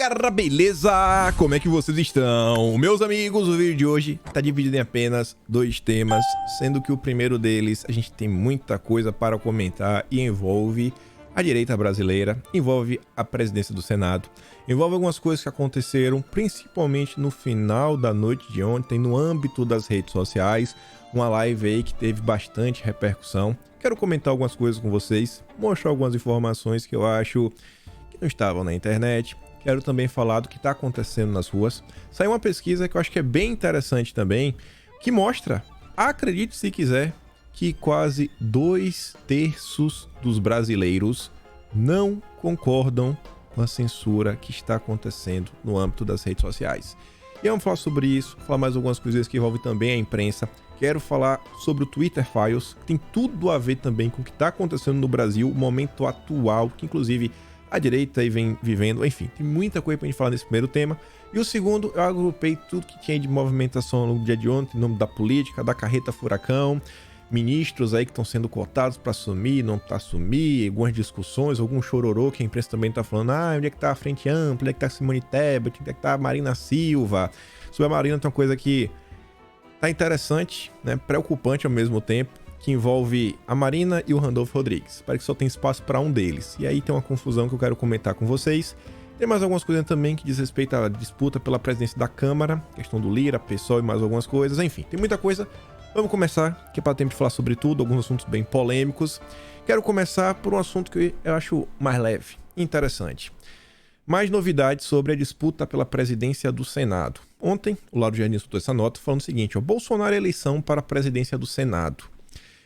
galera, beleza? Como é que vocês estão? Meus amigos, o vídeo de hoje está dividido em apenas dois temas, sendo que o primeiro deles a gente tem muita coisa para comentar e envolve a direita brasileira, envolve a presidência do Senado, envolve algumas coisas que aconteceram principalmente no final da noite de ontem, no âmbito das redes sociais, uma live aí que teve bastante repercussão. Quero comentar algumas coisas com vocês, mostrar algumas informações que eu acho que não estavam na internet. Quero também falar do que está acontecendo nas ruas. Saiu uma pesquisa que eu acho que é bem interessante também, que mostra, acredite se quiser, que quase 2/3 dos brasileiros não concordam com a censura que está acontecendo no âmbito das redes sociais. E vamos falar sobre isso, falar mais algumas coisas que envolvem também a imprensa. Quero falar sobre o Twitter Files, que tem tudo a ver também com o que está acontecendo no Brasil, o momento atual, que inclusive a direita aí vem vivendo. Enfim, tem muita coisa pra gente falar nesse primeiro tema. E o segundo, eu agrupei tudo que tinha de movimentação no dia de ontem, em nome da política, da carreta furacão, ministros aí que estão sendo cotados para assumir, não para assumir, algumas discussões, algum chororô que a imprensa também tá falando, onde é que tá a Frente Ampla, onde é que tá a Simone Tebet, onde é que tá a Marina Silva. Sobre a Marina tem uma coisa que tá interessante, né, preocupante ao mesmo tempo, que envolve a Marina e o Randolfo Rodrigues. Parece que só tem espaço para um deles. E aí tem uma confusão que eu quero comentar com vocês. Tem mais algumas coisas também que diz respeito à disputa pela presidência da Câmara, questão do Lira, PSOL e mais algumas coisas. Enfim, tem muita coisa. Vamos começar, que é para tempo de falar sobre tudo, alguns assuntos bem polêmicos. Quero começar por um assunto que eu acho mais leve, interessante. Mais novidades sobre a disputa pela presidência do Senado. Ontem, o Lauro Jardim soltou essa nota falando o seguinte, Bolsonaro é eleição para a presidência do Senado.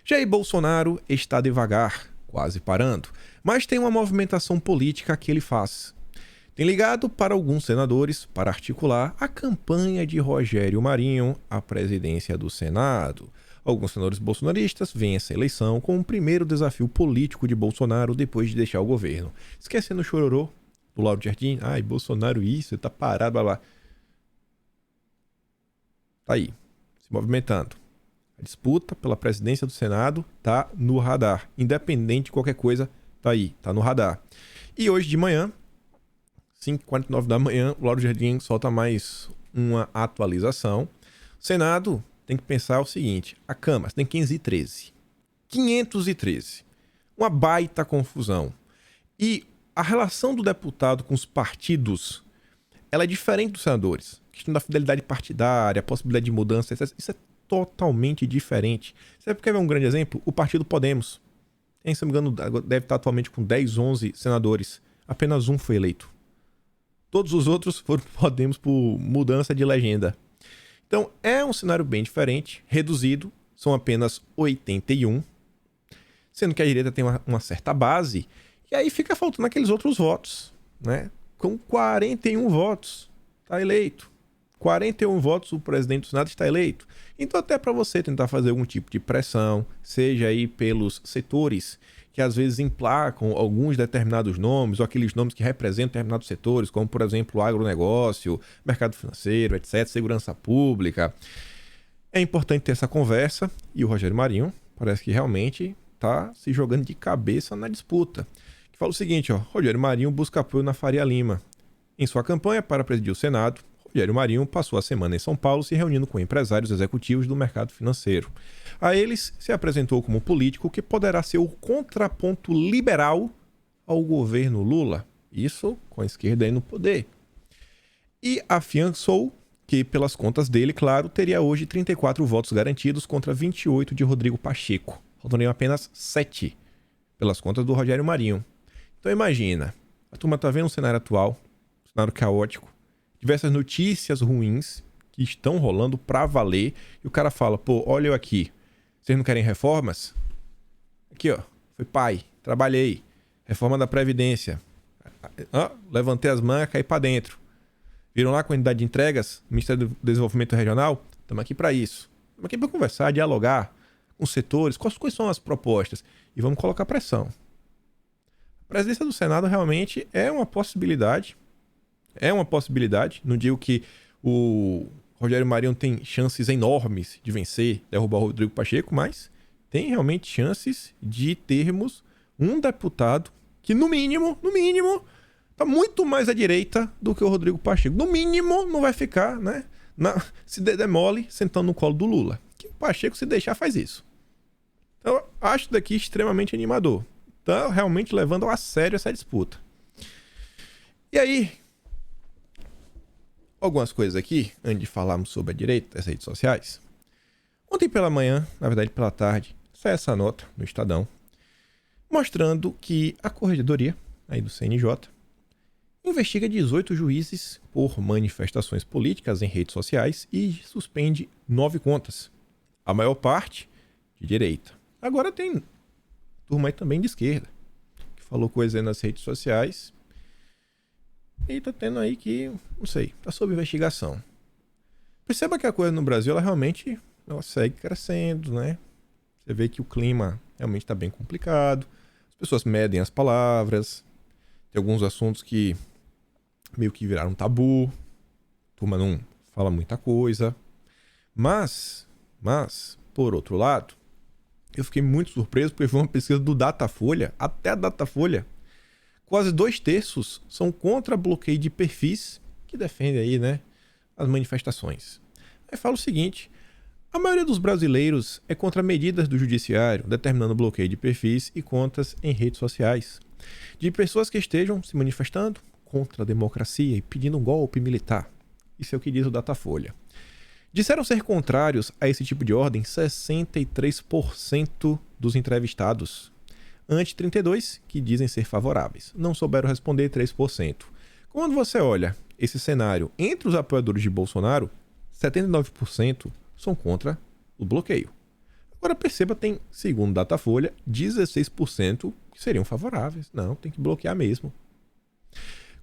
Jair Bolsonaro está devagar, quase parando, mas tem uma movimentação política que ele faz. Tem ligado para alguns senadores para articular a campanha de Rogério Marinho à presidência do Senado. Alguns senadores bolsonaristas veem essa eleição como o primeiro desafio político de Bolsonaro depois de deixar o governo. Esquecendo o chororô do Lauro Jardim, Bolsonaro isso, ele tá parado, blá blá. Tá aí, se movimentando. A disputa pela presidência do Senado tá no radar. Independente de qualquer coisa, tá aí, tá no radar. E hoje de manhã, 5h49 da manhã, o Lauro Jardim solta mais uma atualização. O Senado tem que pensar o seguinte, a Câmara tem 513. 513. Uma baita confusão. E a relação do deputado com os partidos, ela é diferente dos senadores. A questão da fidelidade partidária, a possibilidade de mudança, isso é totalmente diferente. Você quer ver um grande exemplo? O Partido Podemos. Se não me engano, deve estar atualmente com 10, 11 senadores. Apenas um foi eleito. Todos os outros foram Podemos por mudança de legenda. Então, é um cenário bem diferente, reduzido. São apenas 81. Sendo que a direita tem uma certa base. E aí fica faltando aqueles outros votos, né? Com 41 votos, está eleito. 41 votos, o presidente do Senado está eleito. Então, até para você tentar fazer algum tipo de pressão, seja aí pelos setores que às vezes emplacam alguns determinados nomes, ou aqueles nomes que representam determinados setores, como, por exemplo, o agronegócio, mercado financeiro, etc., segurança pública. É importante ter essa conversa, e o Rogério Marinho parece que realmente está se jogando de cabeça na disputa. Que fala o seguinte, Rogério Marinho busca apoio na Faria Lima. Em sua campanha para presidir o Senado, Rogério Marinho passou a semana em São Paulo se reunindo com empresários executivos do mercado financeiro. A eles se apresentou como político que poderá ser o contraponto liberal ao governo Lula. Isso com a esquerda aí no poder. E afiançou que, pelas contas dele, claro, teria hoje 34 votos garantidos contra 28 de Rodrigo Pacheco. Faltariam apenas 7 pelas contas do Rogério Marinho. Então imagina, a turma tá vendo o cenário atual, um cenário caótico, diversas notícias ruins que estão rolando pra valer. E o cara fala, olha eu aqui. Vocês não querem reformas? Aqui, Fui pai, trabalhei. Reforma da Previdência. Levantei as mangas, caí pra dentro. Viram lá a quantidade de entregas? Ministério do Desenvolvimento Regional? Estamos aqui pra isso. Estamos aqui pra conversar, dialogar com os setores. Quais são as propostas? E vamos colocar pressão. A presidência do Senado realmente é uma possibilidade. Não digo que o Rogério Marinho tem chances enormes de vencer, derrubar o Rodrigo Pacheco, mas tem realmente chances de termos um deputado que, no mínimo, Tá muito mais à direita do que o Rodrigo Pacheco. No mínimo, não vai ficar, né? Se demole sentando no colo do Lula. Que o Pacheco, se deixar, faz isso. Então, eu acho daqui extremamente animador. Tá realmente levando a sério essa disputa. E aí, algumas coisas aqui, antes de falarmos sobre a direita, as redes sociais. Ontem pela manhã, na verdade pela tarde, saiu essa nota no Estadão, mostrando que a Corregedoria aí do CNJ investiga 18 juízes por manifestações políticas em redes sociais e suspende 9 contas. A maior parte de direita. Agora tem turma aí também de esquerda, que falou coisa aí nas redes sociais e tá tendo aí que, não sei, tá sob investigação. Perceba que a coisa no Brasil, ela segue crescendo, né? Você vê que o clima realmente tá bem complicado, as pessoas medem as palavras, tem alguns assuntos que meio que viraram tabu, a turma não fala muita coisa. Mas, por outro lado, eu fiquei muito surpreso porque foi uma pesquisa do Datafolha, até a Datafolha, quase 2/3 são contra bloqueio de perfis que defendem aí, né, as manifestações. Aí fala o seguinte: a maioria dos brasileiros é contra medidas do judiciário determinando bloqueio de perfis e contas em redes sociais de pessoas que estejam se manifestando contra a democracia e pedindo um golpe militar. Isso é o que diz o Datafolha. Disseram ser contrários a esse tipo de ordem 63% dos entrevistados, ante 32% que dizem ser favoráveis. Não souberam responder 3%. Quando você olha esse cenário entre os apoiadores de Bolsonaro, 79% são contra o bloqueio. Agora perceba, tem, segundo Datafolha, 16% que seriam favoráveis. Não, tem que bloquear mesmo.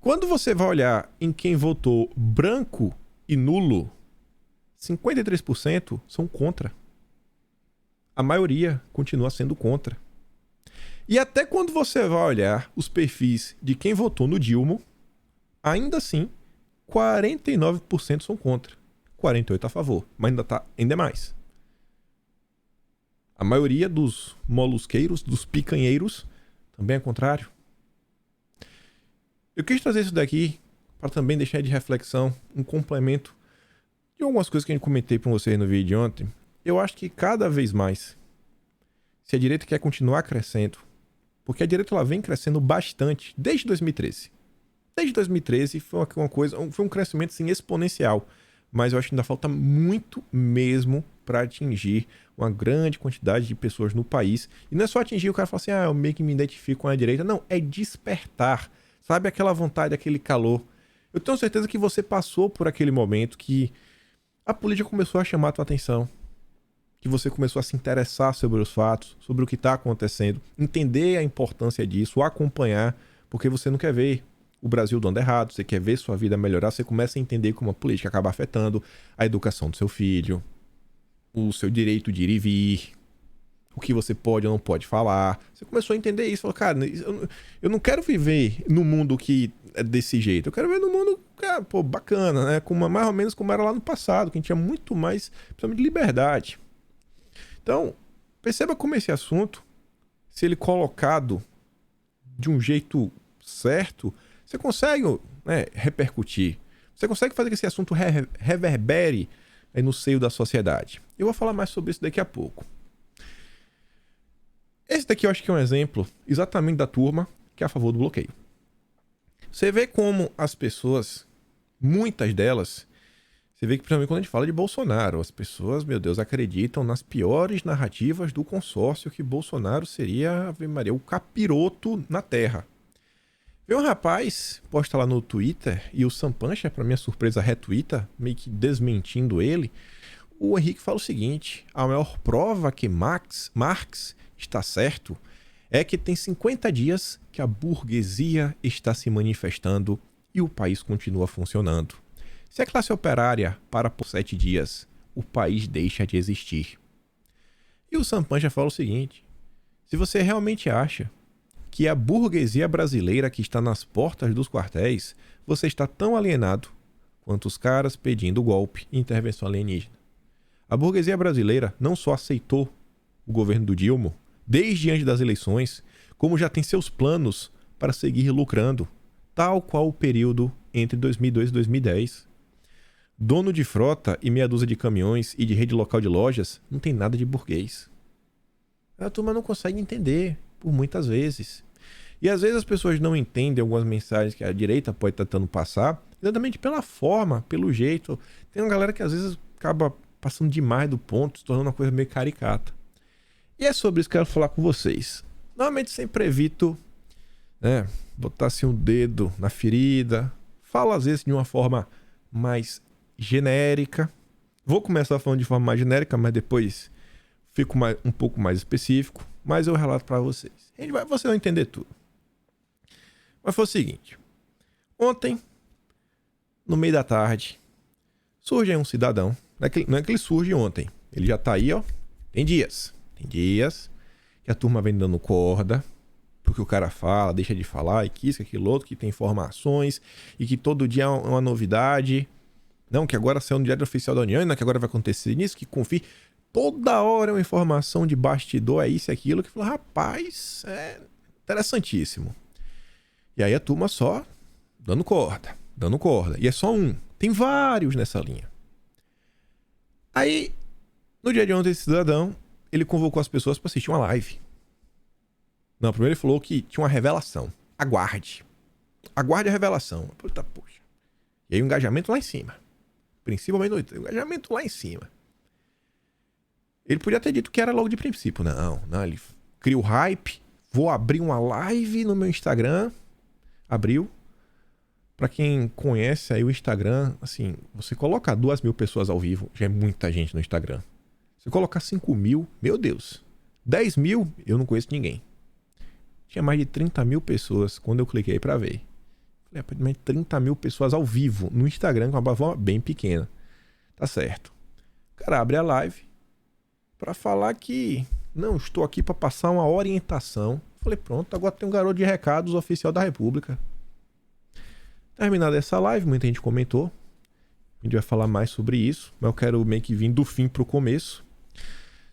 Quando você vai olhar em quem votou branco e nulo, 53% são contra. A maioria continua sendo contra. E até quando você vai olhar os perfis de quem votou no Dilma, ainda assim, 49% são contra. 48% a favor, mas ainda é mais. A maioria dos molusqueiros, dos picanheiros, também é contrário. Eu quis trazer isso daqui para também deixar de reflexão um complemento de algumas coisas que eu comentei para vocês no vídeo de ontem. Eu acho que cada vez mais, se a direita quer continuar crescendo, porque a direita ela vem crescendo bastante desde 2013. Desde 2013 foi foi um crescimento assim, exponencial, mas eu acho que ainda falta muito mesmo para atingir uma grande quantidade de pessoas no país. E não é só atingir, o cara fala assim, eu meio que me identifico com a direita. Não, é despertar. Sabe aquela vontade, aquele calor? Eu tenho certeza que você passou por aquele momento que a política começou a chamar a tua atenção. Que você começou a se interessar sobre os fatos, sobre o que está acontecendo, entender a importância disso, acompanhar, porque você não quer ver o Brasil dando errado, você quer ver sua vida melhorar, você começa a entender como a política acaba afetando a educação do seu filho, o seu direito de ir e vir, o que você pode ou não pode falar. Você começou a entender isso, falou, cara, eu não quero viver no mundo que é desse jeito, eu quero viver no mundo, cara, pô, bacana, né? Mais ou menos como era lá no passado, que a gente tinha muito mais, principalmente, liberdade. Então, perceba como esse assunto, se ele colocado de um jeito certo, você consegue, né, repercutir. Você consegue fazer que esse assunto reverbere aí no seio da sociedade. Eu vou falar mais sobre isso daqui a pouco. Esse daqui eu acho que é um exemplo exatamente da turma que é a favor do bloqueio. Você vê como as pessoas, muitas delas, você vê que principalmente quando a gente fala de Bolsonaro, as pessoas, meu Deus, acreditam nas piores narrativas do consórcio que Bolsonaro seria, Ave Maria, o capiroto na terra. Vê um rapaz, posta lá no Twitter, e o Sampancha, para minha surpresa, retuita, meio que desmentindo ele. O Henrique fala o seguinte: a maior prova que Marx está certo é que tem 50 dias que a burguesia está se manifestando e o país continua funcionando. Se a classe operária para por 7 dias, o país deixa de existir. E o Sampancha fala o seguinte: se você realmente acha que a burguesia brasileira que está nas portas dos quartéis, você está tão alienado quanto os caras pedindo golpe e intervenção alienígena. A burguesia brasileira não só aceitou o governo do Dilma desde antes das eleições, como já tem seus planos para seguir lucrando, tal qual o período entre 2002 e 2010. Dono de frota e meia dúzia de caminhões e de rede local de lojas não tem nada de burguês. A turma não consegue entender, por muitas vezes. E às vezes as pessoas não entendem algumas mensagens que a direita pode estar tentando passar, exatamente pela forma, pelo jeito. Tem uma galera que às vezes acaba passando demais do ponto, se tornando uma coisa meio caricata. E é sobre isso que eu quero falar com vocês. Normalmente sempre evito, botar assim um dedo na ferida. Falo às vezes de uma forma mais genérica. Vou começar falando de forma mais genérica, mas depois fico um pouco mais específico. Mas eu relato para vocês. Você vai entender tudo. Mas foi o seguinte. Ontem, no meio da tarde, surge aí um cidadão. Não é que ele surge ontem. Ele já tá aí, ó. Tem dias que a turma vem dando corda, porque o cara fala, deixa de falar, e que isso, aquilo outro, que tem informações, e que todo dia é uma novidade. Não, que agora saiu no Diário Oficial da União, que agora vai acontecer nisso, que confie. Toda hora é uma informação de bastidor, é isso e aquilo, que fala, rapaz, é interessantíssimo. E aí a turma só dando corda. E é só um. Tem vários nessa linha. Aí, no dia de ontem, esse cidadão, ele convocou as pessoas para assistir uma live. Não, primeiro ele falou que tinha uma revelação. Aguarde a revelação. Puta, poxa. E aí o engajamento lá em cima. Principalmente no engajamento lá em cima. Ele podia ter dito que era logo de princípio. Não, ele cria o hype. Vou abrir uma live no meu Instagram. Abriu. Pra quem conhece aí o Instagram, assim, você coloca 2.000 pessoas ao vivo, já é muita gente no Instagram. Se colocar 5.000, meu Deus. 10.000, eu não conheço ninguém. Tinha mais de 30.000 pessoas quando eu cliquei pra ver. Falei, mais de 30.000 pessoas ao vivo no Instagram, com uma plataforma bem pequena. Tá certo. O cara abre a live pra falar que, não, estou aqui pra passar uma orientação. Falei, pronto, agora tem um garoto de recados oficial da República. Terminada essa live, muita gente comentou. A gente vai falar mais sobre isso, mas eu quero meio que vir do fim pro começo.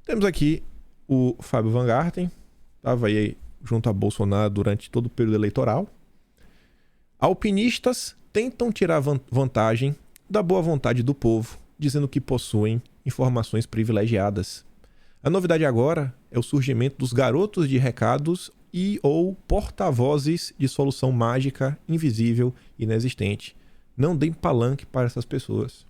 Temos aqui o Fábio Van Garten, estava aí junto a Bolsonaro durante todo o período eleitoral. Alpinistas tentam tirar vantagem da boa vontade do povo, dizendo que possuem informações privilegiadas. A novidade agora é o surgimento dos garotos de recados e ou porta-vozes de solução mágica, invisível e inexistente. Não deem palanque para essas pessoas.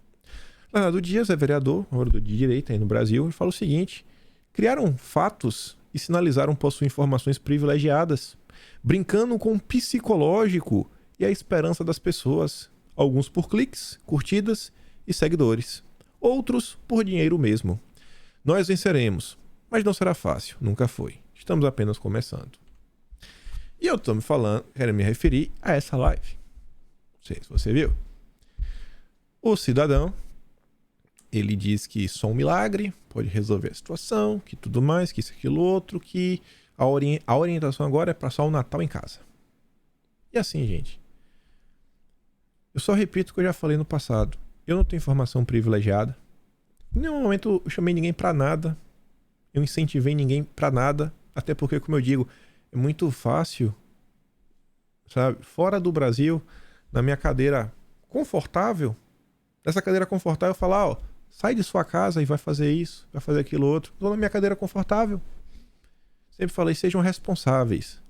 Leonardo Dias é vereador, de direita aí no Brasil, e fala o seguinte: criaram fatos e sinalizaram possuir informações privilegiadas, brincando com o psicológico e a esperança das pessoas, alguns por cliques, curtidas e seguidores, outros por dinheiro mesmo. Nós venceremos, mas não será fácil, nunca foi. Estamos apenas começando. E eu estou quero me referir a essa live. Não sei se você viu. O cidadão, ele diz que só um milagre pode resolver a situação, que tudo mais, que isso, aquilo, outro, que a orientação agora é passar o Natal em casa. E assim, gente, eu só repito o que eu já falei no passado. Eu não tenho informação privilegiada. Em nenhum momento eu chamei ninguém pra nada. Eu incentivei ninguém pra nada. Até porque, como eu digo, é muito fácil, sabe? Fora do Brasil, na minha cadeira confortável, nessa cadeira confortável, falar, ó, sai de sua casa e vai fazer isso, vai fazer aquilo outro. Estou na minha cadeira confortável. Sempre falei, sejam responsáveis.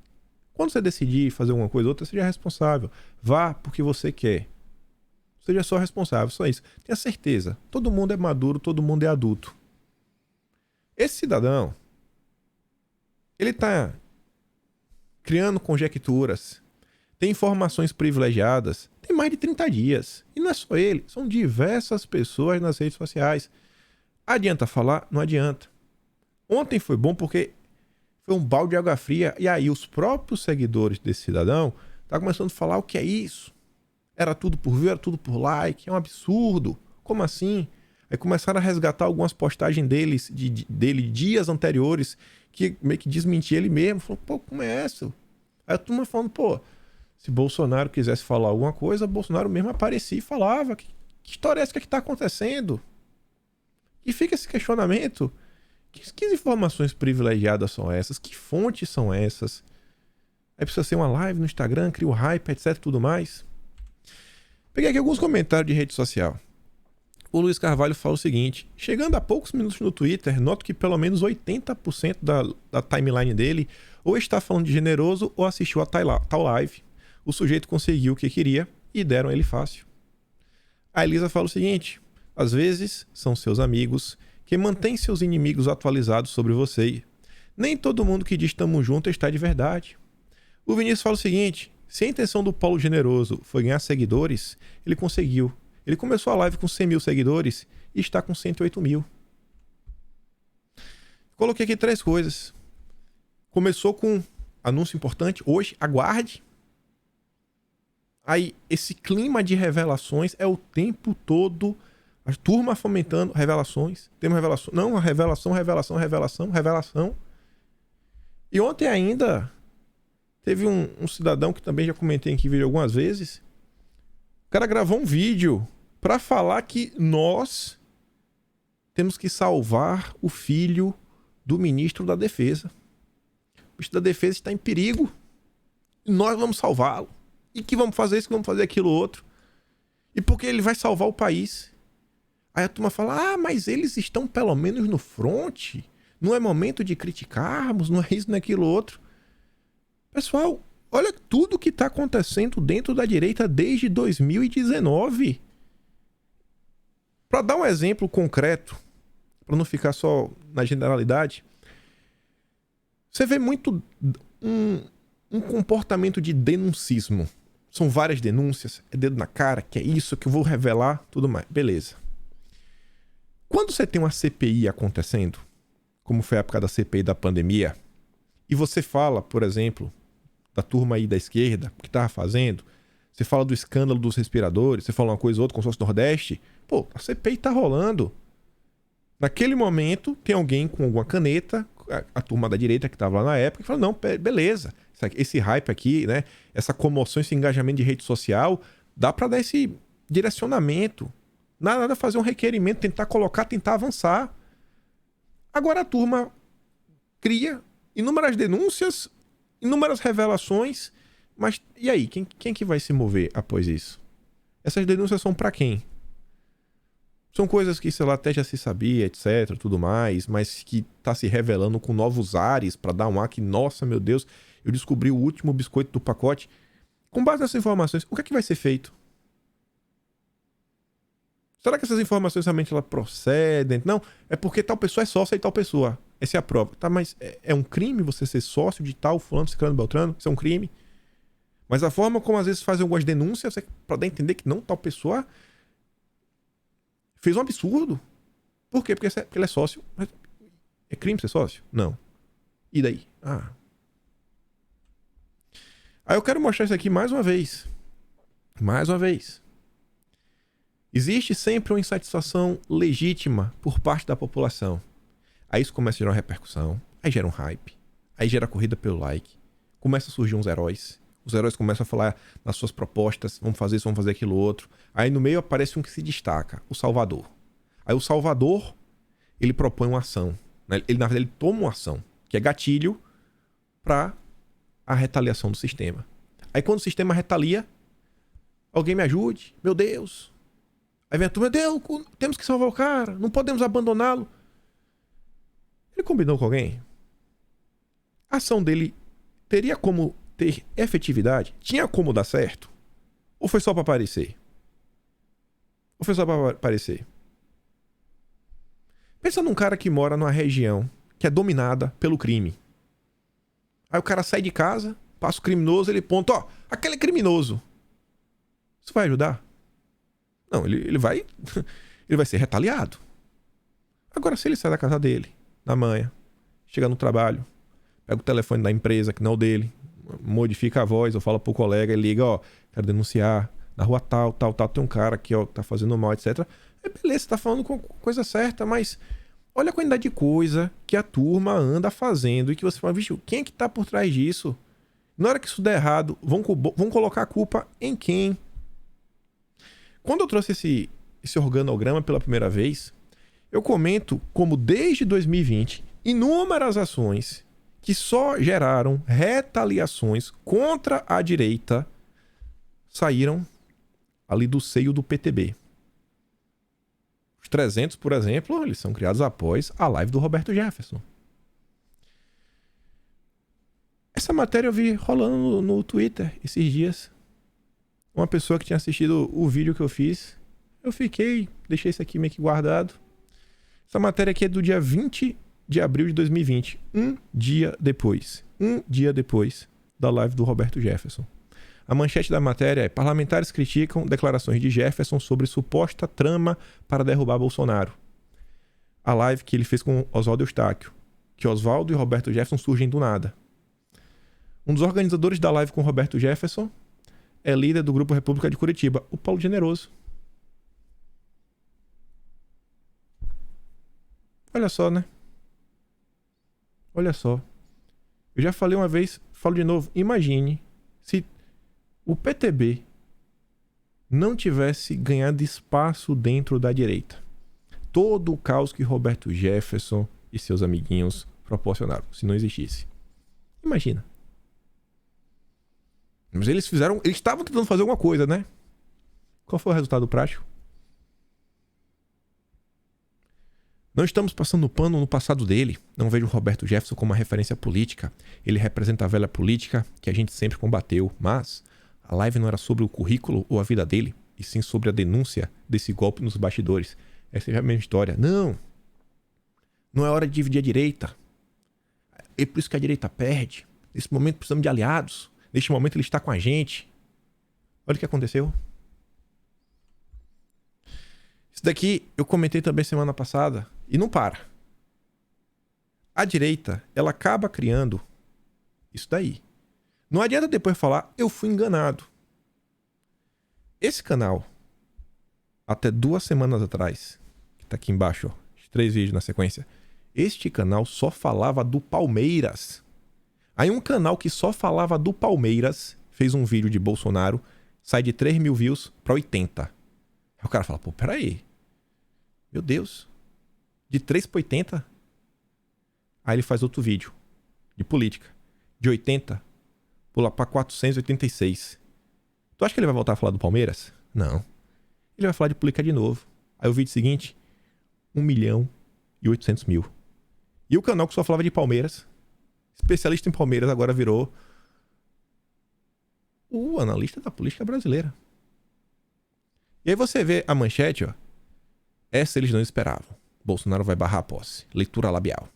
Quando você decidir fazer uma coisa ou outra, seja responsável. Vá porque você quer. Seja só responsável, só isso. Tenha certeza. Todo mundo é maduro, todo mundo é adulto. Esse cidadão, ele está criando conjecturas, tem informações privilegiadas, tem mais de 30 dias. E não é só ele, são diversas pessoas nas redes sociais. Adianta falar? Não adianta. Ontem foi bom porque foi um balde de água fria, e aí os próprios seguidores desse cidadão estão começando a falar o que é isso. Era tudo por view, era tudo por like, é um absurdo. Como assim? Aí começaram a resgatar algumas postagens dele dias anteriores, que meio que desmentia ele mesmo. Falou, pô, como é essa? Aí a turma falando, pô, se Bolsonaro quisesse falar alguma coisa, Bolsonaro mesmo aparecia e falava. Que história é essa que está acontecendo? E fica esse questionamento. Que informações privilegiadas são essas? Que fontes são essas? Aí precisa ser uma live no Instagram, cria o hype, etc, tudo mais. Peguei aqui alguns comentários de rede social. O Luiz Carvalho fala o seguinte: chegando a poucos minutos no Twitter, noto que pelo menos 80% da timeline dele ou está falando de generoso ou assistiu a tal live. O sujeito conseguiu o que queria e deram ele fácil. A Elisa fala o seguinte: às vezes são seus amigos que mantêm seus inimigos atualizados sobre você. Nem todo mundo que diz tamo junto está de verdade. O Vinícius fala o seguinte: se a intenção do Paulo Generoso foi ganhar seguidores, ele conseguiu. Ele começou a live com 100 mil seguidores e está com 108 mil. Coloquei aqui 3 coisas. Começou com anúncio importante. Hoje, aguarde. Aí, esse clima de revelações é o tempo todo. A turma fomentando revelações. Temos revelação. Não, revelação. E ontem ainda teve um cidadão que também já comentei aqui em vídeo algumas vezes. O cara gravou um vídeo para falar que nós temos que salvar o filho do ministro da Defesa. O ministro da Defesa está em perigo. E nós vamos salvá-lo. E que vamos fazer isso, que vamos fazer aquilo outro. E porque ele vai salvar o país. Aí a turma fala: ah, mas eles estão pelo menos no front. Não é momento de criticarmos, não é isso, não é aquilo outro. Pessoal, olha tudo que está acontecendo dentro da direita desde 2019. Para dar um exemplo concreto, para não ficar só na generalidade, você vê muito um comportamento de denuncismo. São várias denúncias, é dedo na cara, que é isso, que eu vou revelar, tudo mais. Beleza. Quando você tem uma CPI acontecendo, como foi a época da CPI da pandemia, e você fala, por exemplo, da turma aí da esquerda, o que estava fazendo, você fala do escândalo dos respiradores, você fala uma coisa ou outra, consórcio Nordeste, pô, a CPI tá rolando. Naquele momento, tem alguém com alguma caneta, a turma da direita que estava lá na época, que fala: não, beleza, esse hype aqui, né, essa comoção, esse engajamento de rede social, dá para dar esse direcionamento. Nada fazer um requerimento, tentar colocar, tentar avançar. Agora a turma cria inúmeras denúncias, inúmeras revelações, mas e aí? Quem que vai se mover após isso? Essas denúncias são para quem? São coisas que, sei lá, até já se sabia, etc, tudo mais, mas que tá se revelando com novos ares para dar um ar que, nossa, meu Deus, eu descobri o último biscoito do pacote. Com base nessas informações, o que é que vai ser feito? Será que essas informações realmente elas procedem? Não, é porque tal pessoa é sócia e tal pessoa. Essa é a prova. Tá, mas é um crime você ser sócio de tal fulano, ciclano, beltrano? Isso é um crime. Mas a forma como às vezes fazem algumas denúncias é para dar a entender que não, tal pessoa fez um absurdo. Por quê? Porque ele é sócio. Mas é crime ser sócio? Não. E daí? Aí eu quero mostrar isso aqui mais uma vez. Mais uma vez. Existe sempre uma insatisfação legítima por parte da população. Aí isso começa a gerar uma repercussão. Aí gera um hype. Aí gera corrida pelo like. Começa a surgir uns heróis. Os heróis começam a falar nas suas propostas: vamos fazer isso, vamos fazer aquilo outro. Aí no meio aparece um que se destaca: o Salvador. Aí o Salvador, ele propõe uma ação, né? Ele, na verdade, ele toma uma ação, que é gatilho para a retaliação do sistema. Aí quando o sistema retalia: alguém me ajude, meu Deus. Aí vem a turma: meu Deus, temos que salvar o cara, não podemos abandoná-lo. Ele combinou com alguém? A ação dele teria como ter efetividade? Tinha como dar certo? Ou foi só para aparecer? Pensa num cara que mora numa região que é dominada pelo crime. Aí o cara sai de casa, passa o criminoso, ele ponta: ó, aquele é criminoso. Isso vai ajudar? Não, ele vai ser retaliado. Agora, se ele sai da casa dele, na manhã, chega no trabalho, pega o telefone da empresa, que não é o dele, modifica a voz, ou fala pro colega e liga: ó, quero denunciar, na rua tal, tem um cara aqui, ó, que tá fazendo mal, etc. Beleza, você tá falando com coisa certa, mas olha a quantidade de coisa que a turma anda fazendo e que você fala: vixe, quem é que tá por trás disso? Na hora que isso der errado, vão colocar a culpa em quem? Quando eu trouxe esse organograma pela primeira vez, eu comento como desde 2020, inúmeras ações que só geraram retaliações contra a direita saíram ali do seio do PTB. Os 300, por exemplo, eles são criados após a live do Roberto Jefferson. Essa matéria eu vi rolando no Twitter esses dias. Uma pessoa que tinha assistido o vídeo que eu fiz. Eu deixei isso aqui meio que guardado. Essa matéria aqui é do dia 20 de abril de 2020. Um dia depois da live do Roberto Jefferson. A manchete da matéria é: parlamentares criticam declarações de Jefferson sobre suposta trama para derrubar Bolsonaro. A live que ele fez com Oswaldo Eustáquio. Que Oswaldo e Roberto Jefferson surgem do nada. Um dos organizadores da live com Roberto Jefferson é líder do Grupo República de Curitiba, o Paulo Generoso. Olha só, né? Olha só. Eu já falei uma vez, falo de novo. Imagine se o PTB não tivesse ganhado espaço dentro da direita. Todo o caos que Roberto Jefferson e seus amiguinhos proporcionaram, se não existisse. Imagina. Mas eles estavam tentando fazer alguma coisa, né? Qual foi o resultado prático? Não estamos passando pano no passado dele. Não vejo o Roberto Jefferson como uma referência política. Ele representa a velha política que a gente sempre combateu. Mas a live não era sobre o currículo ou a vida dele, e sim sobre a denúncia desse golpe nos bastidores. Essa é a mesma história. Não. Não é hora de dividir a direita. É por isso que a direita perde. Nesse momento precisamos de aliados. Neste momento ele está com a gente. Olha o que aconteceu. Isso daqui eu comentei também semana passada. E não para. A direita, ela acaba criando isso daí. Não adianta depois falar, eu fui enganado. Esse canal, até 2 semanas atrás, que tá aqui embaixo, ó, 3 vídeos na sequência, este canal só falava do Palmeiras. Aí um canal que só falava do Palmeiras fez um vídeo de Bolsonaro, sai de 3 mil views pra 80. Aí o cara fala, pô, peraí. Meu Deus. De 3 pra 80? Aí ele faz outro vídeo de política. De 80, pula pra 486. Tu acha que ele vai voltar a falar do Palmeiras? Não. Ele vai falar de política de novo. Aí o vídeo seguinte, 1.800.000. E o canal que só falava de Palmeiras, especialista em Palmeiras, agora virou o analista da política brasileira. E aí você vê a manchete, ó. Essa eles não esperavam. Bolsonaro vai barrar a posse. Leitura labial.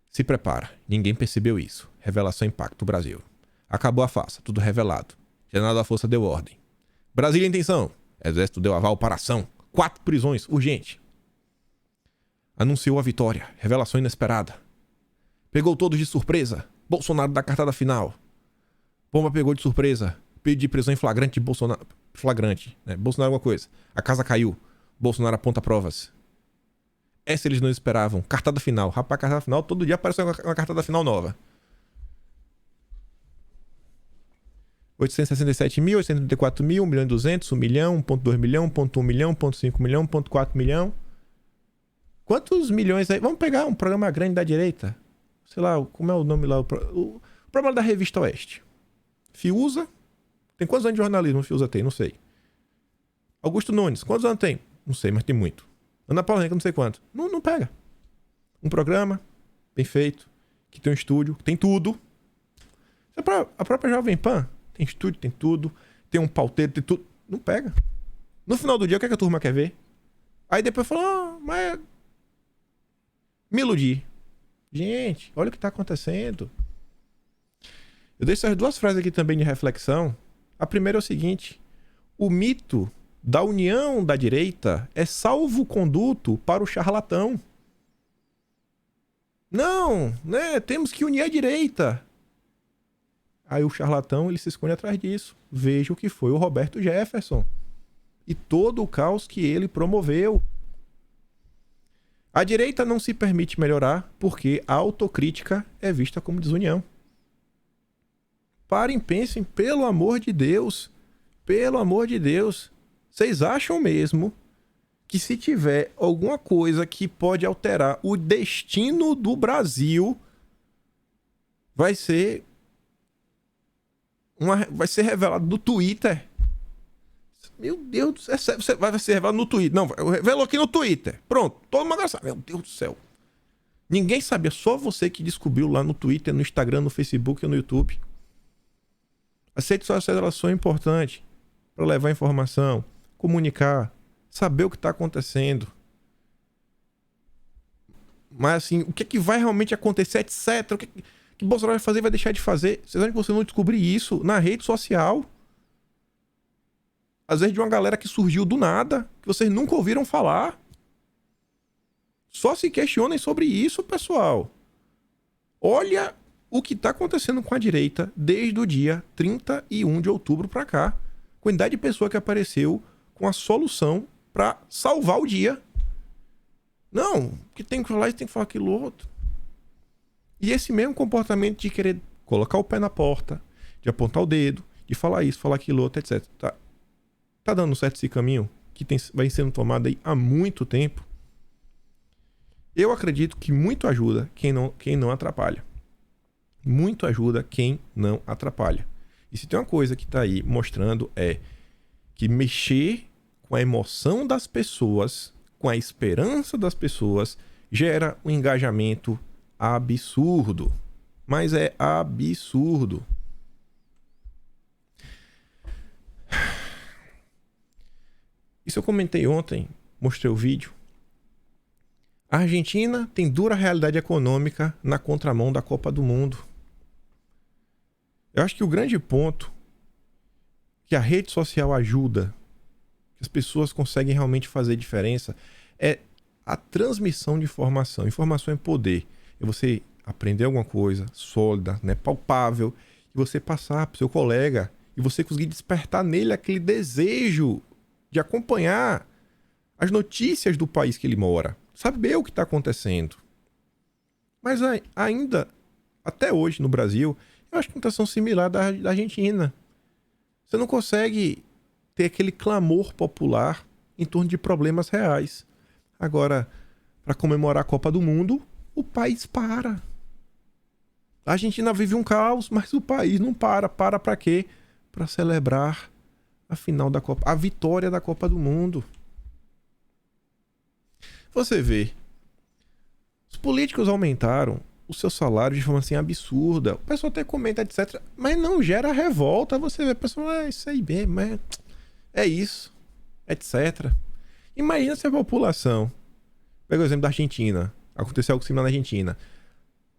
Se prepara. Ninguém percebeu isso. Revelação Impacto Brasil. Acabou a farsa. Tudo revelado. General da Força deu ordem. Brasília em tensão. Exército deu aval para ação. 4 prisões. Urgente. Anunciou a vitória. Revelação inesperada. Pegou todos de surpresa. Bolsonaro dá cartada final. Pomba pegou de surpresa. Pedido de prisão em flagrante de Bolsonaro. Flagrante, né? Bolsonaro alguma coisa. A casa caiu. Bolsonaro aponta provas. Essa eles não esperavam. Cartada final. Rapaz, cartada final. Todo dia aparece uma cartada final nova. 867 mil, 834 mil, 1.200.000, 1 milhão, 1.2 milhão, 1.1 milhão, 1.5 milhão, 1.4 milhão. Quantos milhões aí? Vamos pegar um programa grande da direita. Sei lá, como é o nome lá? O programa da Revista Oeste. Fiuza. Tem quantos anos de jornalismo o Fiuza tem? Não sei. Augusto Nunes. Quantos anos tem? Não sei, mas tem muito. Ana Paula Henrique, não sei quanto. Não pega. Um programa bem feito, que tem um estúdio, que tem tudo. A própria Jovem Pan tem estúdio, tem tudo. Tem um pauteiro, tem tudo. Não pega. No final do dia, o que, é que a turma quer ver? Aí depois fala, mas... Me iludi. Gente, olha o que tá acontecendo. Eu deixo essas 2 frases aqui também de reflexão. A primeira é o seguinte. O mito da união da direita é salvo-conduto para o charlatão. Não, né? Temos que unir a direita. Aí o charlatão, ele se esconde atrás disso. Veja o que foi o Roberto Jefferson. E todo o caos que ele promoveu. A direita não se permite melhorar porque a autocrítica é vista como desunião. Parem, pensem, pelo amor de Deus. Pelo amor de Deus. Vocês acham mesmo que se tiver alguma coisa que pode alterar o destino do Brasil, vai ser revelado no Twitter. Meu Deus do céu, você vai ser revelado no Twitter. Não, revelou aqui no Twitter. Pronto, todo mundo sabe. Meu Deus do céu. Ninguém sabia, só você que descobriu lá no Twitter, no Instagram, no Facebook ou no YouTube. As redes sociais, elas são importantes para levar informação, comunicar, saber o que está acontecendo. Mas assim, o que é que vai realmente acontecer, etc. O que Bolsonaro vai fazer, vai deixar de fazer. Vocês acham que vocês vão descobrir isso na rede social? Às vezes de uma galera que surgiu do nada, que vocês nunca ouviram falar. Só se questionem sobre isso, pessoal. Olha o que está acontecendo com a direita desde o dia 31 de outubro para cá. Quantidade de pessoa que apareceu com a solução para salvar o dia. Não, que tem que falar isso, tem que falar aquilo outro. E esse mesmo comportamento de querer colocar o pé na porta, de apontar o dedo, de falar isso, falar aquilo outro, etc. Tá dando certo esse caminho que vai sendo tomado aí há muito tempo. Eu acredito que muito ajuda quem não atrapalha. Muito ajuda quem não atrapalha. E se tem uma coisa que tá aí mostrando é que mexer com a emoção das pessoas, com a esperança das pessoas, gera um engajamento absurdo. Mas é absurdo. Isso eu comentei ontem, mostrei o vídeo. A Argentina tem dura realidade econômica na contramão da Copa do Mundo. Eu acho que o grande ponto que a rede social ajuda, que as pessoas conseguem realmente fazer diferença, é a transmissão de informação. Informação é poder. É você aprender alguma coisa sólida, né, palpável, e você passar para o seu colega e você conseguir despertar nele aquele desejo de acompanhar as notícias do país que ele mora, saber o que está acontecendo. Mas ainda, até hoje no Brasil, eu acho que uma situação similar da Argentina. Você não consegue ter aquele clamor popular em torno de problemas reais. Agora, para comemorar a Copa do Mundo, o país para. A Argentina vive um caos, mas o país não para. Para quê? Para celebrar a final da Copa, a vitória da Copa do Mundo. Você vê, os políticos aumentaram o seu salário de forma assim absurda. O pessoal até comenta, etc. Mas não gera revolta. Você vê, o pessoal, isso aí mesmo, é isso, etc. Imagina se a população, pega o exemplo da Argentina, aconteceu algo similar na Argentina,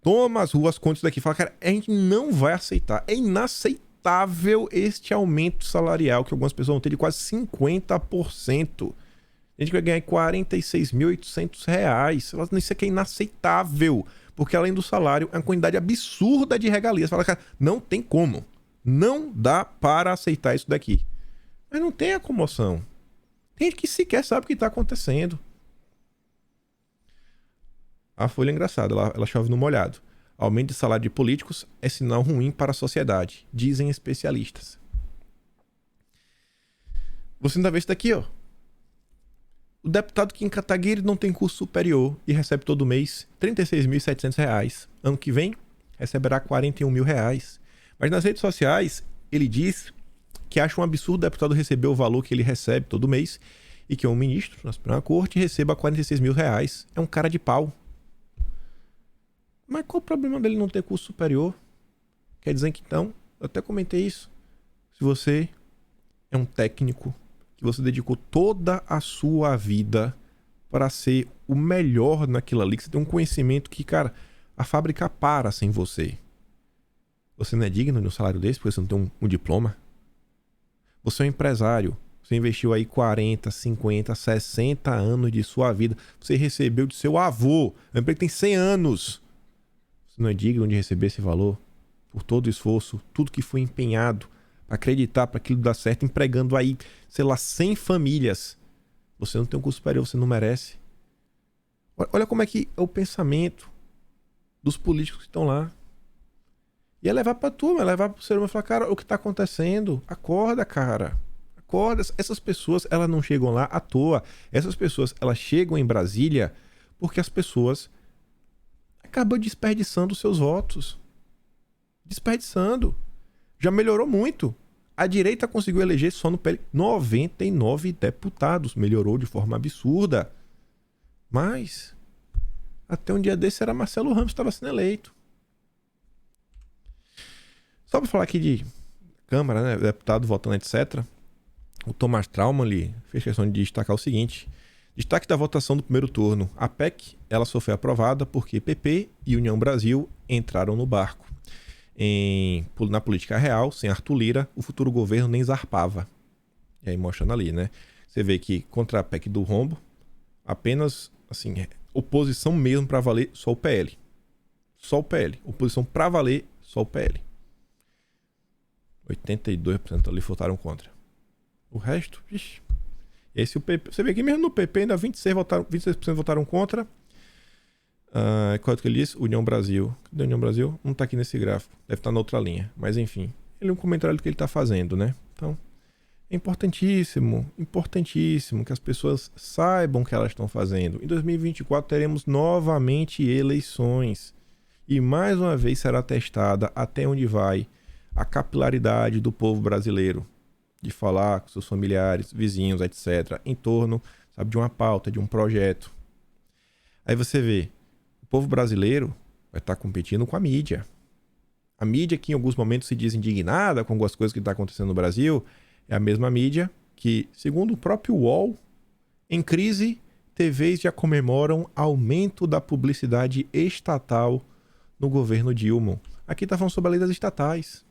toma as ruas contra isso daqui e fala, cara, a gente não vai aceitar, é inaceitável este aumento salarial que algumas pessoas vão ter de quase 50%. A gente vai ganhar R$46.800. Isso aqui é inaceitável. Porque além do salário, é uma quantidade absurda de regalias. Fala, cara, não tem como. Não dá para aceitar isso daqui. Mas não tem a comoção. Tem gente que sequer sabe o que está acontecendo. A Folha é engraçada, ela chove no molhado. Aumento de salário de políticos é sinal ruim para a sociedade, dizem especialistas. Você ainda vê isso daqui, ó. O deputado Kim Kataguiri não tem curso superior e recebe todo mês R$36.700. Ano que vem, receberá R$41.000. Mas nas redes sociais, ele diz que acha um absurdo o deputado receber o valor que ele recebe todo mês e que um ministro na Suprema Corte receba R$46.000. É um cara de pau. Mas qual o problema dele não ter curso superior? Quer dizer que então, eu até comentei isso. Se você é um técnico que você dedicou toda a sua vida para ser o melhor naquilo ali, que você tem um conhecimento que, cara, a fábrica para sem você. Você não é digno de um salário desse porque você não tem um diploma? Você é um empresário, você investiu aí 40, 50, 60 anos de sua vida, você recebeu de seu avô, a empresa tem 100 anos. Você não é digno de receber esse valor por todo o esforço, tudo que foi empenhado, acreditar para aquilo dar certo, empregando aí, sei lá, 100 famílias. Você não tem um curso superior, você não merece. Olha como é que é o pensamento dos políticos que estão lá. E é levar pra turma, é levar pro ser humano e falar, cara, o que tá acontecendo? Acorda, cara. Acorda. Essas pessoas, elas não chegam lá à toa. Essas pessoas, elas chegam em Brasília porque as pessoas acabam desperdiçando os seus votos. Desperdiçando. Já melhorou muito. A direita conseguiu eleger só no PL 99 deputados. Melhorou de forma absurda. Mas, até um dia desse era Marcelo Ramos que estava sendo eleito. Só para falar aqui de Câmara, né, deputado votando, etc. O Thomas Trauman ali fez questão de destacar o seguinte. Destaque da votação do primeiro turno. A PEC, ela só foi aprovada porque PP e União Brasil entraram no barco. Na política real, sem Arthur Lira, o futuro governo nem zarpava. E aí mostrando ali, né? Você vê que contra a PEC do rombo, apenas, assim, oposição mesmo para valer, só o PL. Só o PL. Oposição para valer, só o PL. 82% ali votaram contra. O resto, vixi. Esse o PP, você vê aqui mesmo no PP ainda 26% votaram contra. Quanto que ele disse? União Brasil. Cadê a União Brasil? Não tá aqui nesse gráfico. Deve estar na outra linha. Mas enfim. Ele é um comentário do que ele tá fazendo, né? Então, é importantíssimo que as pessoas saibam o que elas estão fazendo. Em 2024 teremos novamente eleições. E mais uma vez será testada até onde vai a capilaridade do povo brasileiro. De falar com seus familiares, vizinhos, etc. Em torno, sabe, de uma pauta, de um projeto. Aí você vê, o povo brasileiro vai estar competindo com a mídia. A mídia que em alguns momentos se diz indignada com algumas coisas que estão acontecendo no Brasil, é a mesma mídia que, segundo o próprio UOL, em crise, TVs já comemoram aumento da publicidade estatal no governo Dilma. Aqui está falando sobre a lei das estatais.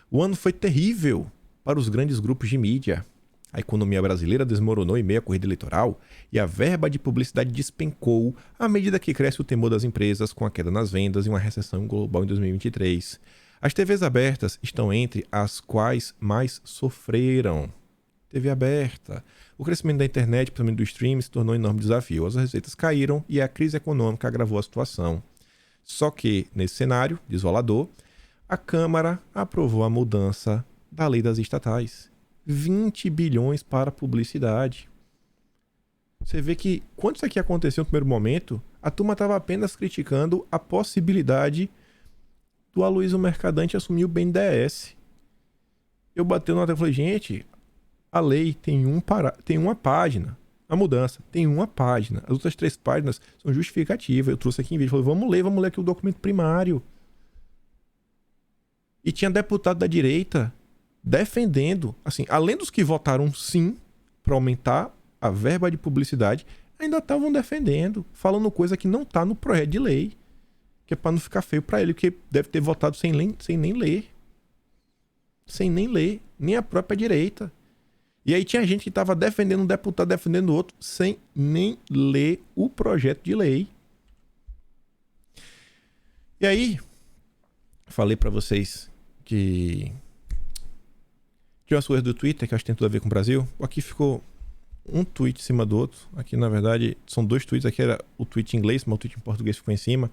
O ano foi terrível para os grandes grupos de mídia. A economia brasileira desmoronou em meio à corrida eleitoral e a verba de publicidade despencou à medida que cresce o temor das empresas com a queda nas vendas e uma recessão global em 2023. As TVs abertas estão entre as quais mais sofreram. TV aberta. O crescimento da internet, principalmente do streaming, se tornou um enorme desafio. As receitas caíram e a crise econômica agravou a situação. Só que, nesse cenário desolador, a Câmara aprovou a mudança da lei das estatais. 20 bilhões para publicidade. Você vê que, quando isso aqui aconteceu no primeiro momento, a turma estava apenas criticando a possibilidade do Aloysio Mercadante assumir o BNDES. Eu bateu na tela e falei, gente, a lei tem uma página. A mudança tem uma página. As outras 3 páginas são justificativas. Eu trouxe aqui em vídeo. Falei, vamos ler aqui o documento primário. E tinha deputado da direita defendendo, assim, além dos que votaram sim para aumentar a verba de publicidade, ainda estavam defendendo, falando coisa que não está no projeto de lei, que é para não ficar feio para ele, porque deve ter votado sem nem ler, nem a própria direita. E aí tinha gente que estava defendendo um deputado, defendendo outro, sem nem ler o projeto de lei. E aí, falei para vocês que tinha umas coisas do Twitter que eu acho que tem tudo a ver com o Brasil. Aqui ficou um tweet em cima do outro. Aqui, na verdade, são 2 tweets. Aqui era o tweet em inglês, mas o tweet em português ficou em cima.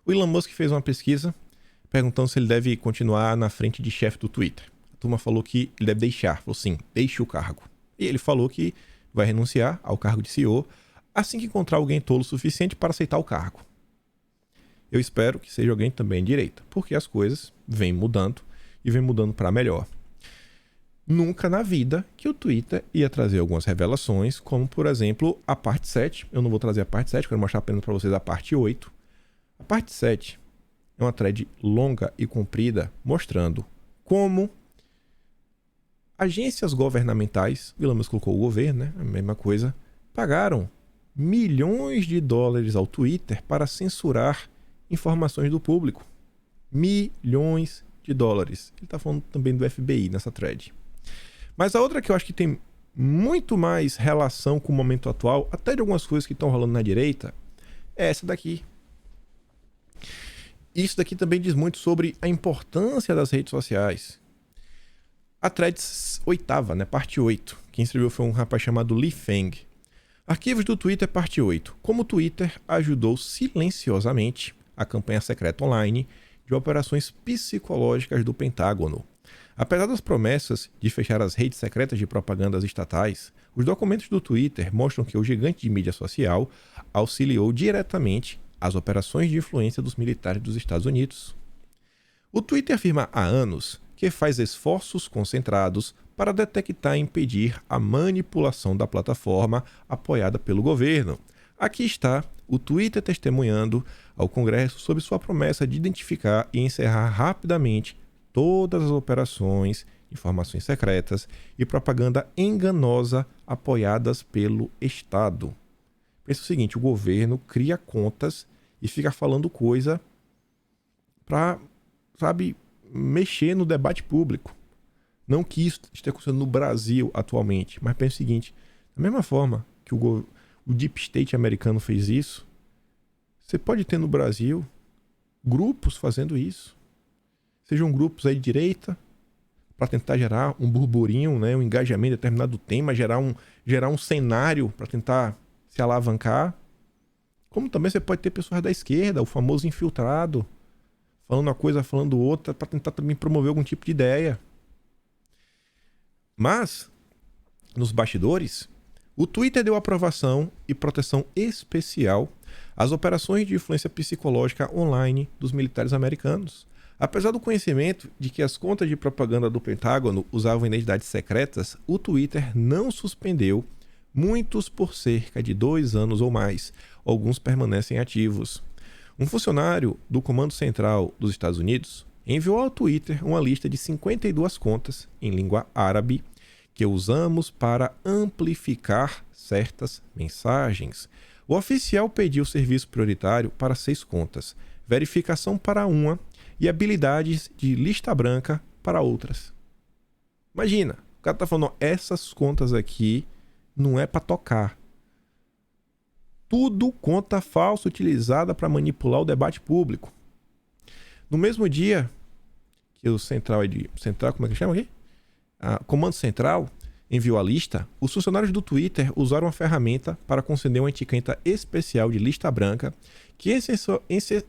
O Elon Musk fez uma pesquisa perguntando se ele deve continuar na frente de chefe do Twitter. A turma falou que ele deve deixar. Falou sim, deixe o cargo. E ele falou que vai renunciar ao cargo de CEO assim que encontrar alguém tolo o suficiente para aceitar o cargo. Eu espero que seja alguém também de direita, porque as coisas vêm mudando e vêm mudando para melhor. Nunca na vida que o Twitter ia trazer algumas revelações, como, por exemplo, a parte 7. Eu não vou trazer a parte 7, quero mostrar apenas para vocês a parte 8. A parte 7 é uma thread longa e comprida mostrando como agências governamentais, o Elon Musk colocou o governo, né? A mesma coisa, pagaram milhões de dólares ao Twitter para censurar informações do público. Milhões de dólares. Ele está falando também do FBI nessa thread. Mas a outra que eu acho que tem muito mais relação com o momento atual, até de algumas coisas que estão rolando na direita, é essa daqui. Isso daqui também diz muito sobre a importância das redes sociais. A thread 8ª, né? Parte 8. Quem escreveu foi um rapaz chamado Li Feng. Arquivos do Twitter, parte 8. Como o Twitter ajudou silenciosamente a campanha secreta online de operações psicológicas do Pentágono. Apesar das promessas de fechar as redes secretas de propagandas estatais, os documentos do Twitter mostram que o gigante de mídia social auxiliou diretamente as operações de influência dos militares dos Estados Unidos. O Twitter afirma há anos que faz esforços concentrados para detectar e impedir a manipulação da plataforma apoiada pelo governo. Aqui está o Twitter testemunhando ao Congresso sobre sua promessa de identificar e encerrar rapidamente todas as operações, informações secretas e propaganda enganosa apoiadas pelo Estado. Pensa o seguinte, o governo cria contas e fica falando coisa para, mexer no debate público. Não que isso esteja acontecendo no Brasil atualmente, mas pensa o seguinte, da mesma forma que o Deep State americano fez isso, você pode ter no Brasil grupos fazendo isso. Sejam grupos aí de direita, para tentar gerar um burburinho, né, um engajamento em determinado tema, gerar um cenário para tentar se alavancar. Como também você pode ter pessoas da esquerda, o famoso infiltrado, falando uma coisa, falando outra, para tentar também promover algum tipo de ideia. Mas, nos bastidores, o Twitter deu aprovação e proteção especial às operações de influência psicológica online dos militares americanos. Apesar do conhecimento de que as contas de propaganda do Pentágono usavam identidades secretas, o Twitter não suspendeu muitos por cerca de 2 anos ou mais. Alguns permanecem ativos. Um funcionário do Comando Central dos Estados Unidos enviou ao Twitter uma lista de 52 contas em língua árabe que usamos para amplificar certas mensagens. O oficial pediu serviço prioritário para 6 contas, verificação para uma e habilidades de lista branca para outras. Imagina, o cara tá falando, essas contas aqui não é para tocar. Tudo conta falsa utilizada para manipular o debate público. No mesmo dia que o como é que chama aqui? Comando Central enviou a lista, os funcionários do Twitter usaram uma ferramenta para conceder uma etiqueta especial de lista branca que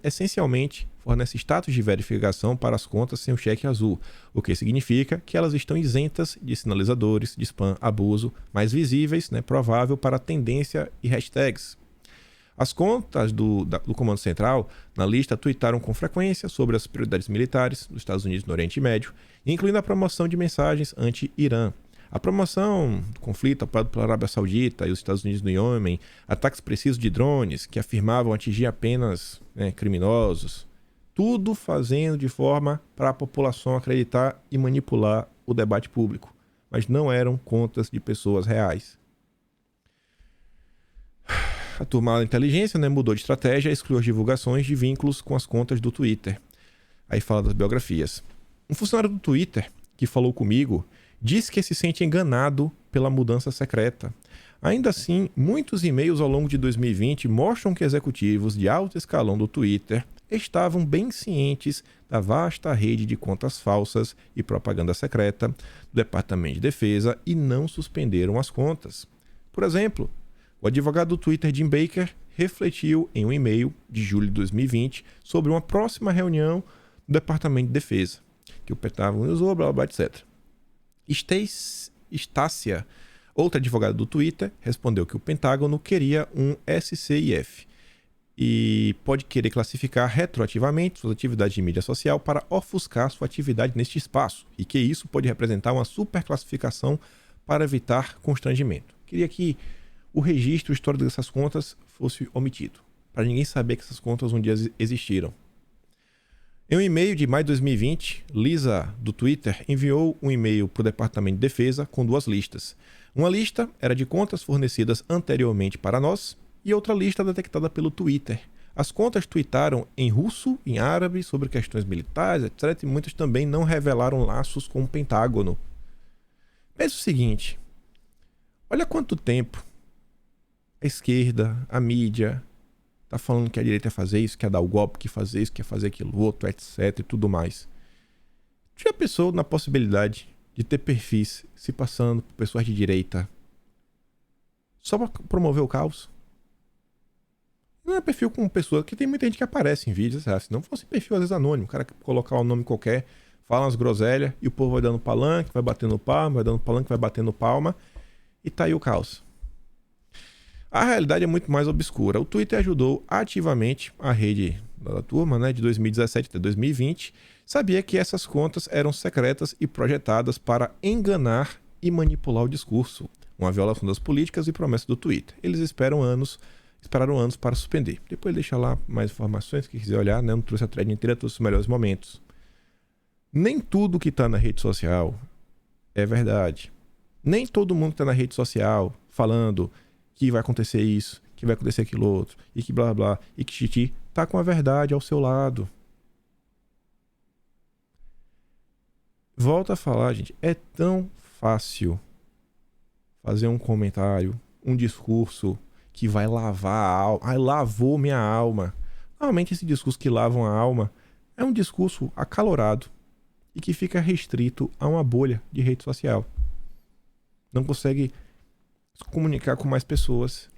essencialmente fornece status de verificação para as contas sem o cheque azul, o que significa que elas estão isentas de sinalizadores de spam, abuso, mais visíveis, provável para tendência e hashtags. As contas do Comando Central na lista tuitaram com frequência sobre as prioridades militares dos Estados Unidos no Oriente Médio, incluindo a promoção de mensagens anti-Irã. A promoção do conflito apoiado pela Arábia Saudita e os Estados Unidos no Iêmen, ataques precisos de drones que afirmavam atingir apenas criminosos, tudo fazendo de forma para a população acreditar e manipular o debate público, mas não eram contas de pessoas reais. A turma da inteligência mudou de estratégia e excluiu as divulgações de vínculos com as contas do Twitter. Aí fala das biografias. Um funcionário do Twitter que falou comigo diz que se sente enganado pela mudança secreta. Ainda assim, muitos e-mails ao longo de 2020 mostram que executivos de alto escalão do Twitter estavam bem cientes da vasta rede de contas falsas e propaganda secreta do Departamento de Defesa e não suspenderam as contas. Por exemplo, o advogado do Twitter, Jim Baker, refletiu em um e-mail de julho de 2020 sobre uma próxima reunião do Departamento de Defesa, que o Pentágono usou, blá, blá, etc. Estácia, outra advogada do Twitter, respondeu que o Pentágono queria um SCIF e pode querer classificar retroativamente suas atividades de mídia social para ofuscar sua atividade neste espaço e que isso pode representar uma superclassificação para evitar constrangimento. Queria que o registro histórico dessas contas fosse omitido, para ninguém saber que essas contas um dia existiram. Em um e-mail de maio de 2020, Lisa, do Twitter, enviou um e-mail para o Departamento de Defesa com 2 listas. Uma lista era de contas fornecidas anteriormente para nós e outra lista detectada pelo Twitter. As contas tuitaram em russo, em árabe, sobre questões militares, etc. E muitas também não revelaram laços com o Pentágono. Pensa o seguinte, olha quanto tempo a esquerda, a mídia, tá falando que a direita ia fazer isso, quer dar o golpe, quer fazer isso, quer fazer aquilo outro, etc. e tudo mais. Já pensou na possibilidade de ter perfis se passando por pessoas de direita só para promover o caos? Não é perfil com pessoa, que tem muita gente que aparece em vídeos, se não fosse perfil às vezes anônimo, o cara colocar um nome qualquer, fala umas groselhas e o povo vai dando palanque, vai batendo palma, vai dando palanque, vai batendo palma e tá aí o caos. A realidade é muito mais obscura. O Twitter ajudou ativamente a rede da turma, né, de 2017 até 2020. Sabia que essas contas eram secretas e projetadas para enganar e manipular o discurso. Uma violação das políticas e promessas do Twitter. Eles esperaram anos para suspender. Depois deixa lá mais informações, que quiser olhar, né? Não trouxe a thread inteira, trouxe os melhores momentos. Nem tudo que está na rede social é verdade. Nem todo mundo que está na rede social falando que vai acontecer isso, que vai acontecer aquilo outro, e que blá blá, e que xixi, tá com a verdade ao seu lado. Volta a falar, gente, é tão fácil fazer um comentário, um discurso que vai lavar a alma. Ai, lavou minha alma. Normalmente esse discurso que lava a alma é um discurso acalorado e que fica restrito a uma bolha de rede social. Não consegue se comunicar com mais pessoas.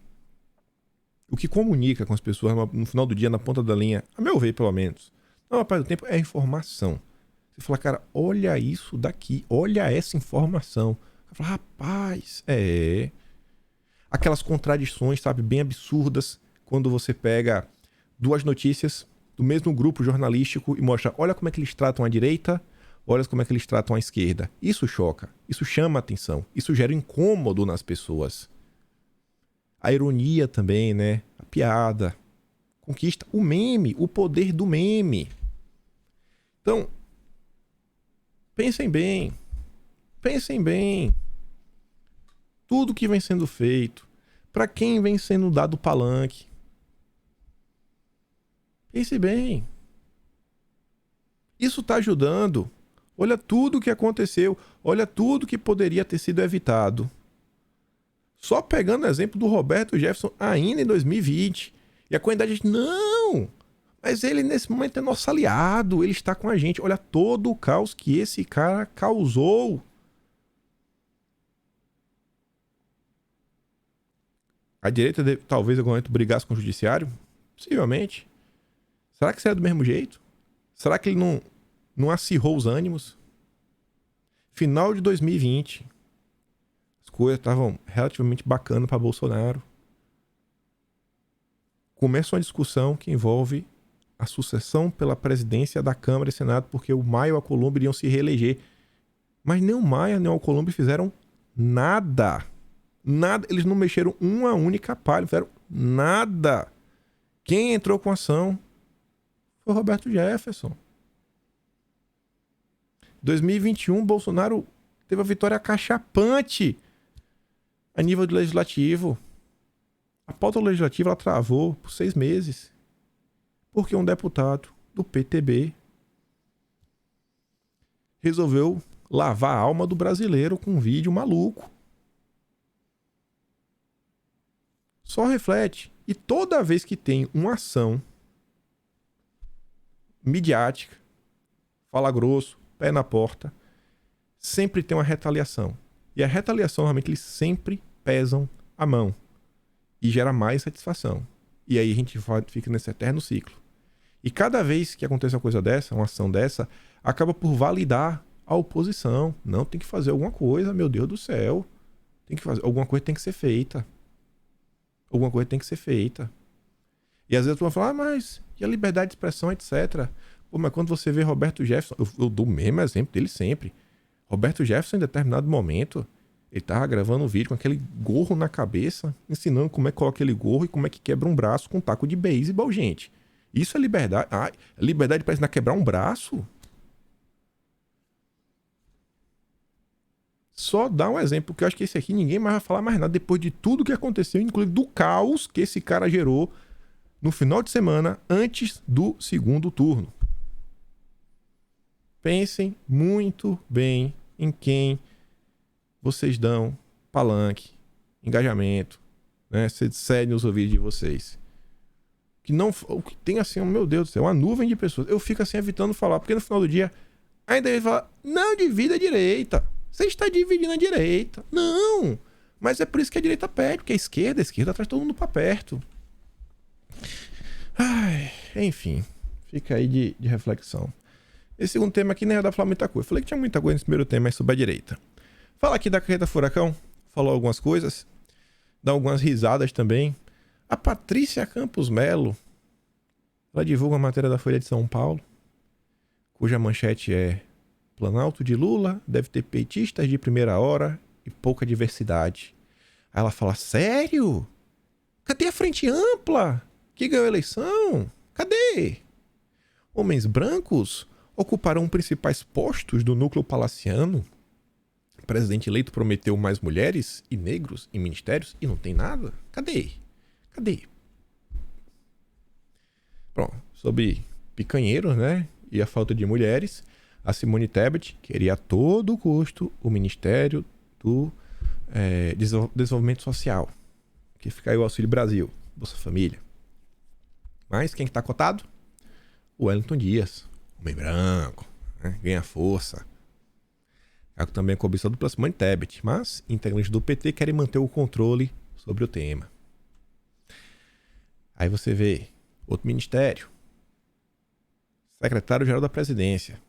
O que comunica com as pessoas no final do dia, na ponta da linha, a meu ver, pelo menos, na maior parte do tempo, é a informação. Você fala, cara, olha isso daqui, olha essa informação. Você fala, rapaz, aquelas contradições, sabe, bem absurdas, quando você pega duas notícias do mesmo grupo jornalístico e mostra, olha como é que eles tratam a direita, olha como é que eles tratam a esquerda. Isso choca, isso chama atenção, isso gera incômodo nas pessoas. A ironia também, né? A piada. Conquista o meme, o poder do meme. Então, pensem bem. Pensem bem. Tudo que vem sendo feito, para quem vem sendo dado palanque. Pense bem. Isso está ajudando. Olha tudo o que aconteceu. Olha tudo que poderia ter sido evitado. Só pegando o exemplo do Roberto Jefferson ainda em 2020. E a quantidade de gente, não! Mas ele nesse momento é nosso aliado. Ele está com a gente. Olha todo o caos que esse cara causou. A direita talvez em algum momento brigasse com o judiciário? Possivelmente. Será que seria do mesmo jeito? Será que ele não acirrou os ânimos? Final de 2020. As coisas estavam relativamente bacanas para Bolsonaro. Começa uma discussão que envolve a sucessão pela presidência da Câmara e Senado, porque o Maia e o Alcolumbre iriam se reeleger. Mas nem o Maia nem o Alcolumbre fizeram nada. Nada. Eles não mexeram uma única palha, não fizeram nada. Quem entrou com ação foi o Roberto Jefferson. 2021, Bolsonaro teve a vitória acachapante a nível do legislativo. A pauta legislativa ela travou por 6 meses. Porque um deputado do PTB resolveu lavar a alma do brasileiro com um vídeo maluco. Só reflete. E toda vez que tem uma ação midiática, fala grosso, pé na porta, sempre tem uma retaliação. E a retaliação, realmente, eles sempre pesam a mão. E gera mais satisfação. E aí a gente fica nesse eterno ciclo. E cada vez que acontece uma coisa dessa, uma ação dessa, acaba por validar a oposição. Não, tem que fazer alguma coisa, meu Deus do céu. Tem que fazer, alguma coisa tem que ser feita. Alguma coisa tem que ser feita. E às vezes a turma fala, mas e a liberdade de expressão, etc. Pô, mas quando você vê Roberto Jefferson, eu dou o mesmo exemplo dele sempre. Roberto Jefferson, em determinado momento, ele tava gravando um vídeo com aquele gorro na cabeça, ensinando como é que coloca aquele gorro e como é que quebra um braço com um taco de beisebol, gente. Isso é liberdade. Ah, liberdade para ensinar a quebrar um braço? Só dá um exemplo, porque eu acho que esse aqui ninguém mais vai falar mais nada depois de tudo que aconteceu, inclusive do caos que esse cara gerou no final de semana antes do segundo turno. Pensem muito bem em quem vocês dão palanque, engajamento, né? Você cede nos ouvidos de vocês. O que tem assim, meu Deus do céu, uma nuvem de pessoas. Eu fico assim evitando falar, porque no final do dia ainda ele fala, não divida a direita. Você está dividindo a direita. Não! Mas é por isso que a direita perde, porque a esquerda traz todo mundo para perto. Ai, enfim, fica aí de reflexão. Esse segundo tema aqui nem ia dar pra falar muita coisa. Falei que tinha muita coisa nesse primeiro tema, mas sobre a direita. Fala aqui da carreta Furacão. Falou algumas coisas. dá algumas risadas também. A Patrícia Campos Melo, ela divulga uma matéria da Folha de São Paulo, cuja manchete é: Planalto de Lula deve ter petistas de primeira hora e pouca diversidade. Aí ela fala: sério? Cadê a frente ampla que ganhou a eleição? Cadê? Homens brancos ocuparão principais postos do núcleo palaciano? O presidente eleito prometeu mais mulheres e negros em ministérios e não tem nada? Cadê? Pronto, sobre picanheiros, né? E a falta de mulheres, a Simone Tebet queria a todo custo o Ministério do Desenvolvimento Social, que fica aí o Auxílio Brasil, Bolsa Família. Mas quem está cotado? O Wellington Dias, homem branco, né? Ganha força. Cargo também é cobiçado pela Simone Tebet, mas integrantes do PT querem manter o controle sobre o tema. Aí você vê outro ministério, secretário-geral da presidência.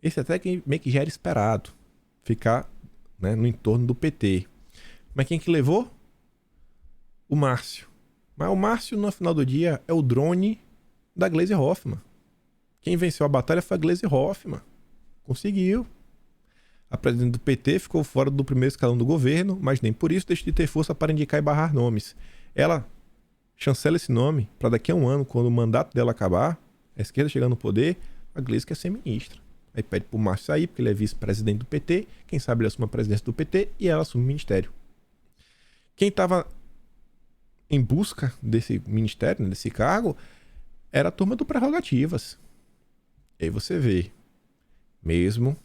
Esse até que meio que já era esperado ficar, né, no entorno do PT. Mas quem que levou? O Márcio. Mas o Márcio, no final do dia, é o drone da Gleisi Hoffmann. Quem venceu a batalha foi a Gleisi Hoffmann. Conseguiu. A presidente do PT ficou fora do primeiro escalão do governo, mas nem por isso deixa de ter força para indicar e barrar nomes. Ela chancela esse nome para daqui a um ano, quando o mandato dela acabar, a esquerda chegando no poder, a Gleisi quer ser ministra. Aí pede pro Márcio sair, porque ele é vice-presidente do PT, quem sabe ele assume a presidência do PT e ela assume o ministério. Quem estava em busca desse ministério, desse cargo, era a turma do Prerrogativas. E aí você vê, mesmo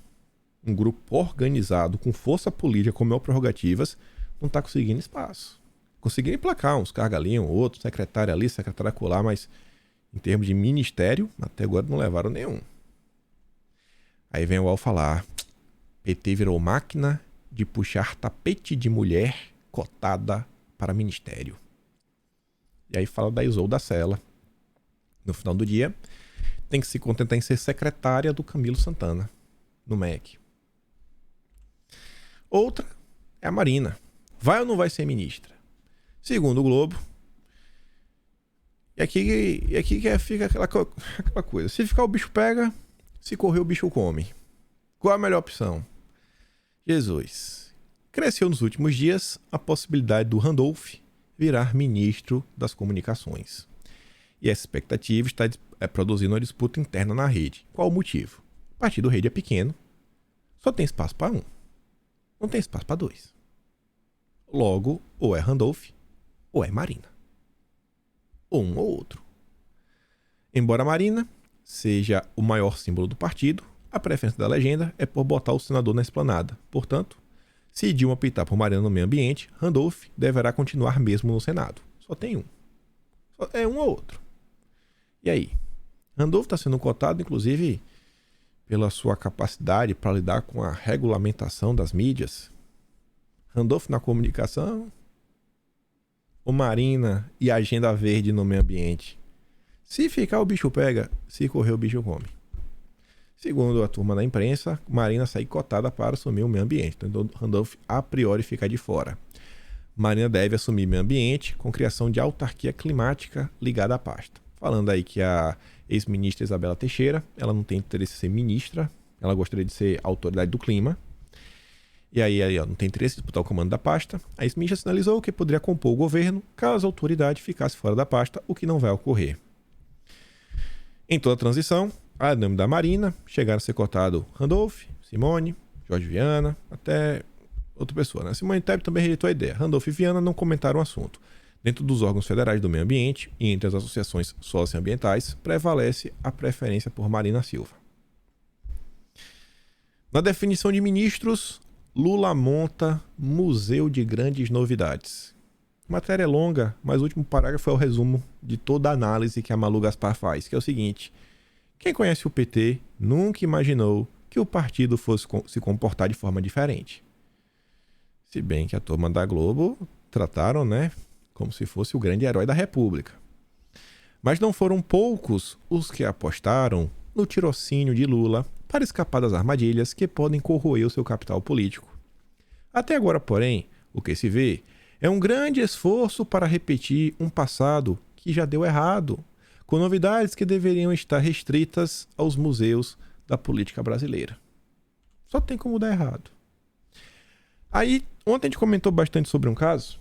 um grupo organizado com força política como é o Prerrogativas, não está conseguindo espaço. Conseguiram emplacar uns cargos ali, um outro, secretário ali, secretário acolá, mas em termos de ministério, até agora não levaram nenhum. Aí vem o UOL falar: PT virou máquina de puxar tapete de mulher cotada para ministério. E aí fala da Isolda Sela. No final do dia, tem que se contentar em ser secretária do Camilo Santana, no MEC. Outra é a Marina. Vai ou não vai ser ministra? Segundo o Globo. E aqui que fica aquela coisa. Se ficar, o bicho pega. Se correr, o bicho come. Qual a melhor opção? Jesus. Cresceu nos últimos dias a possibilidade do Randolph virar ministro das comunicações. E essa expectativa está produzindo uma disputa interna na rede. Qual o motivo? O partido rede é pequeno. Só tem espaço para um. Não tem espaço para dois. Logo, ou é Randolph, ou é Marina. Ou um ou outro. Embora a Marina seja o maior símbolo do partido, a preferência da legenda é por botar o senador na esplanada. Portanto, se Dilma optar por Marina no meio ambiente, Randolph deverá continuar mesmo no Senado. Só tem um. É um ou outro. E aí? Randolph está sendo cotado, inclusive, pela sua capacidade para lidar com a regulamentação das mídias. Randolph na comunicação, ou Marina e a agenda verde no meio ambiente? Se ficar, o bicho pega. Se correr, o bicho come. Segundo a turma da imprensa, Marina sai cotada para assumir o meio ambiente. Então, Randolph, a priori, fica de fora. Marina deve assumir meio ambiente com criação de autarquia climática ligada à pasta. Falando aí que a ex-ministra Isabela Teixeira, ela não tem interesse em ser ministra, ela gostaria de ser autoridade do clima. E aí não tem interesse em disputar o comando da pasta. A ex-ministra sinalizou que poderia compor o governo caso a autoridade ficasse fora da pasta, o que não vai ocorrer. Em toda a transição, a nome da Marina chegaram a ser cotado Randolph, Simone, Jorge Viana, até outra pessoa, né? Simone Tebet também rejeitou a ideia. Randolph e Viana não comentaram o assunto. Dentro dos órgãos federais do meio ambiente e entre as associações socioambientais, prevalece a preferência por Marina Silva. Na definição de ministros, Lula monta museu de grandes novidades. A matéria é longa, mas o último parágrafo é o resumo de toda a análise que a Malu Gaspar faz, que é o seguinte: quem conhece o PT nunca imaginou que o partido fosse se comportar de forma diferente. Se bem que a turma da Globo trataram, né, como se fosse o grande herói da República. Mas não foram poucos os que apostaram no tirocínio de Lula para escapar das armadilhas que podem corroer o seu capital político. Até agora, porém, o que se vê É um grande esforço para repetir um passado que já deu errado, com novidades que deveriam estar restritas aos museus da política brasileira. Só tem como dar errado. Aí, ontem a gente comentou bastante sobre um caso,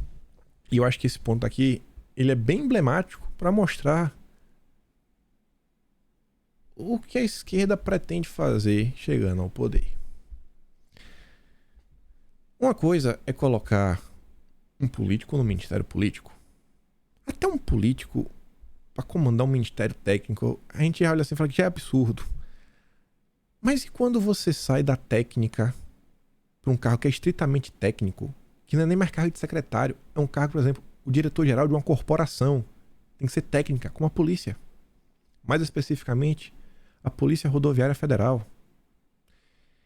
e eu acho que esse ponto aqui, ele é bem emblemático para mostrar o que a esquerda pretende fazer chegando ao poder. Uma coisa é colocar um político no ministério político. Até um político para comandar um ministério técnico, a gente olha assim e fala que já é absurdo. Mas e quando você sai da técnica para um cargo que é estritamente técnico, que não é nem mais cargo de secretário, é um cargo, por exemplo, o diretor-geral de uma corporação, tem que ser técnica, como a polícia. Mais especificamente, a Polícia Rodoviária Federal.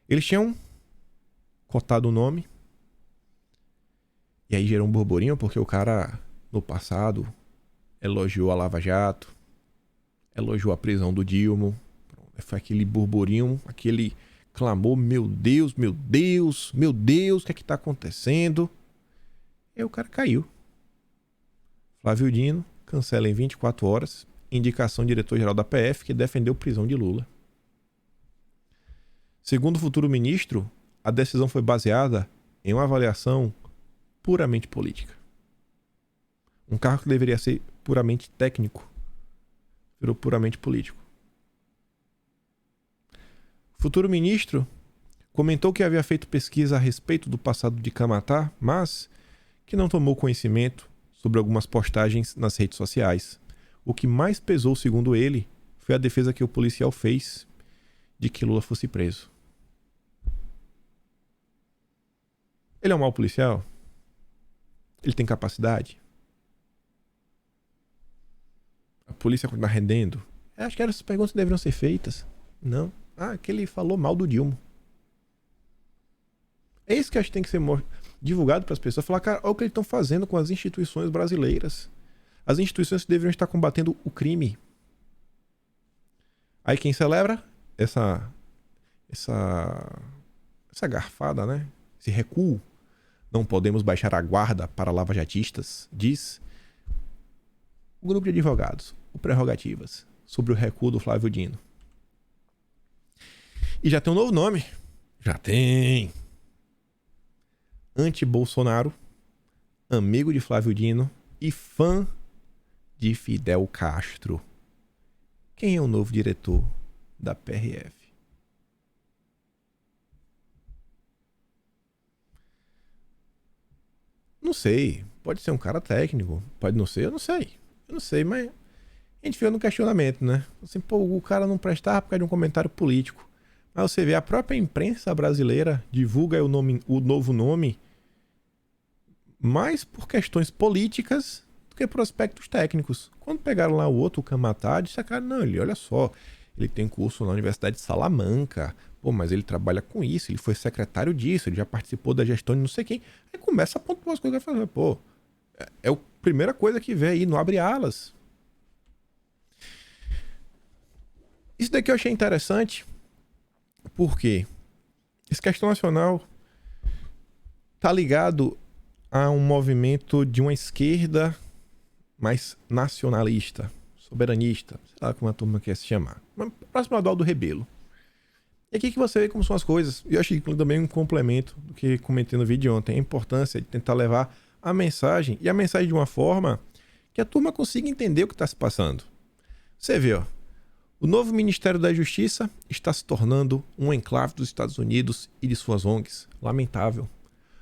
Eles tinham cotado o nome, e aí gerou um burburinho porque o cara, no passado, elogiou a Lava Jato, elogiou a prisão do Dilma. Foi aquele burburinho, aquele clamor, meu Deus, meu Deus, meu Deus, o que é que tá acontecendo? E aí o cara caiu. Flávio Dino cancela em 24 horas indicação do diretor-geral da PF que defendeu prisão de Lula. Segundo o futuro ministro, a decisão foi baseada em uma avaliação puramente política. Um cargo que deveria ser puramente técnico virou puramente político. O futuro ministro comentou que havia feito pesquisa a respeito do passado de Kamatá, mas que não tomou conhecimento sobre algumas postagens nas redes sociais. O que mais pesou, segundo ele, foi a defesa que o policial fez de que Lula fosse preso. Ele é um mau policial? Ele tem capacidade? A polícia continua rendendo? Eu acho que essas perguntas deveriam ser feitas. Não. Que ele falou mal do Dilma. É isso que eu acho que tem que ser divulgado para as pessoas. Falar, cara, olha o que eles estão fazendo com as instituições brasileiras. As instituições que deveriam estar combatendo o crime. Aí quem celebra essa garfada, né? Esse recuo. Não podemos baixar a guarda para lavajatistas, diz o grupo de advogados, o Prerrogativas, sobre o recuo do Flávio Dino. E já tem um novo nome. Já tem. Anti-Bolsonaro, amigo de Flávio Dino e fã de Fidel Castro. Quem é o novo diretor da PRF? Não sei. Pode ser um cara técnico. Pode não ser, eu não sei. Eu não sei, mas a gente fica no questionamento, né? Assim, pô, o cara não prestava por causa de um comentário político. Mas você vê, a própria imprensa brasileira divulga o novo nome mais por questões políticas do que por aspectos técnicos. Quando pegaram lá o outro, o Kamatá, disseram, não, ele, olha só, ele tem curso na Universidade de Salamanca, pô, mas ele trabalha com isso, ele foi secretário disso, ele já participou da gestão de não sei quem. Aí começa a pontuar as coisas que vai fazer, pô, é a primeira coisa que vê aí, não abre alas. Isso daqui eu achei interessante, porque esse questão nacional tá ligado a um movimento de uma esquerda mais nacionalista, soberanista, sei lá como a turma quer se chamar, próximo do Aldo Rebelo. E aqui que você vê como são as coisas. E eu achei também um complemento do que comentei no vídeo de ontem, a importância de tentar levar a mensagem, e a mensagem de uma forma que a turma consiga entender o que está se passando. Você vê, ó, o novo Ministério da Justiça está se tornando um enclave dos Estados Unidos e de suas ONGs. Lamentável.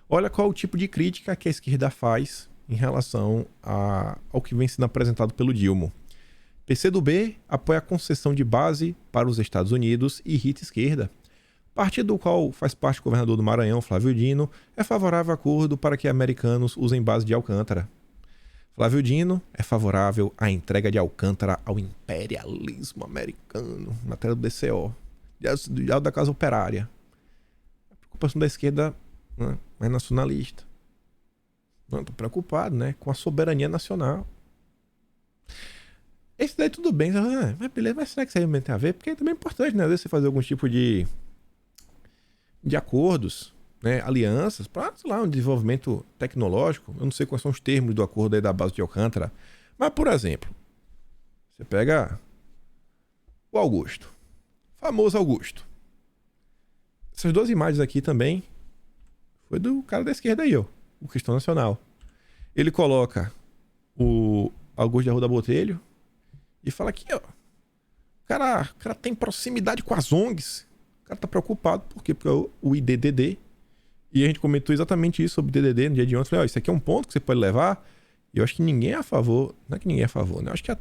Olha qual o tipo de crítica que a esquerda faz em relação ao que vem sendo apresentado pelo Dilma. PCdoB apoia a concessão de base para os Estados Unidos e irrita a esquerda. Partido do qual faz parte o governador do Maranhão, Flávio Dino, é favorável ao acordo para que americanos usem base de Alcântara. Flávio Dino é favorável à entrega de Alcântara ao imperialismo americano, matéria do DCO, diário da Casa Operária. A preocupação da esquerda, né, mais nacionalista. Não, tô preocupado, né, com a soberania nacional. Esse daí tudo bem, mas beleza, mas será que isso aí tem a ver? Porque também é importante, né, às vezes você fazer algum tipo de acordos, né, alianças para, sei lá, um desenvolvimento tecnológico. Eu não sei quais são os termos do acordo aí da base de Alcântara. Mas, por exemplo, você pega o Augusto. Famoso Augusto. Essas duas imagens aqui também foi do cara da esquerda aí, ó. O Cristão Nacional. Ele coloca o Augusto de Arruda Botelho e fala aqui, ó. O cara tem proximidade com as ONGs. O cara tá preocupado. Por quê? Porque é o IDDD. E a gente comentou exatamente isso sobre o DDD no dia de ontem. Falei, ó, isso aqui é um ponto que você pode levar. E eu acho que ninguém é a favor. Não é que ninguém é a favor, né? Eu acho que a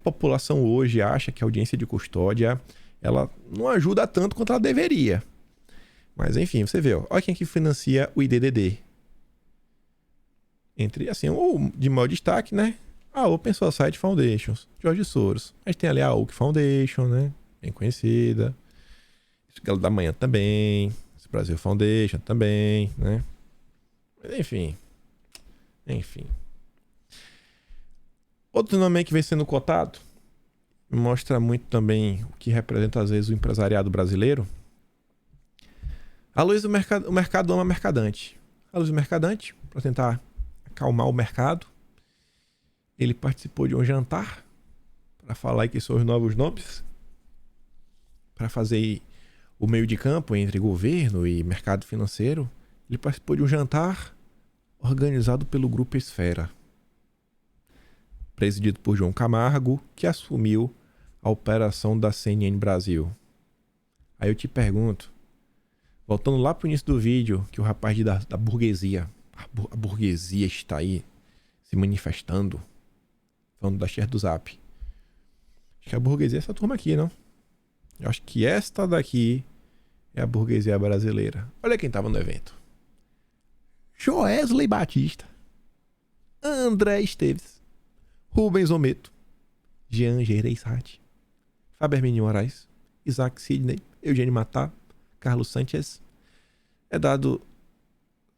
população hoje acha que a audiência de custódia ela não ajuda tanto quanto ela deveria. Mas enfim, você vê, ó, olha quem que financia o IDDD. Entre, assim, o de maior destaque, né? A Open Society Foundations, Jorge Soros. A gente tem ali a Oak Foundation, né? Bem conhecida. Escola da Manhã também. Brasil Foundation também, né? Mas enfim. Outro nome aí que vem sendo cotado mostra muito também o que representa às vezes o empresariado brasileiro. A luz do mercado, o mercado ama mercadante. A luz do mercadante, para tentar acalmar o mercado, ele participou de um jantar para falar que são os novos nomes, para fazer o meio de campo entre governo e mercado financeiro. Ele participou de um jantar organizado pelo Grupo Esfera, presidido por João Camargo, que assumiu a operação da CNN Brasil. Aí eu te pergunto, voltando lá para o início do vídeo, que o rapaz da burguesia, a burguesia está aí se manifestando, falando da chefe do Zap. Acho que a burguesia é essa turma aqui, não? Eu acho que esta daqui é a burguesia brasileira. Olha quem estava no evento. Joesley Batista, André Esteves, Rubens Ometo, Jean Gereissati, Fábio Hermínio Moraes, Isaac Sidney, Eugênio Matá, Carlos Sanchez, Edado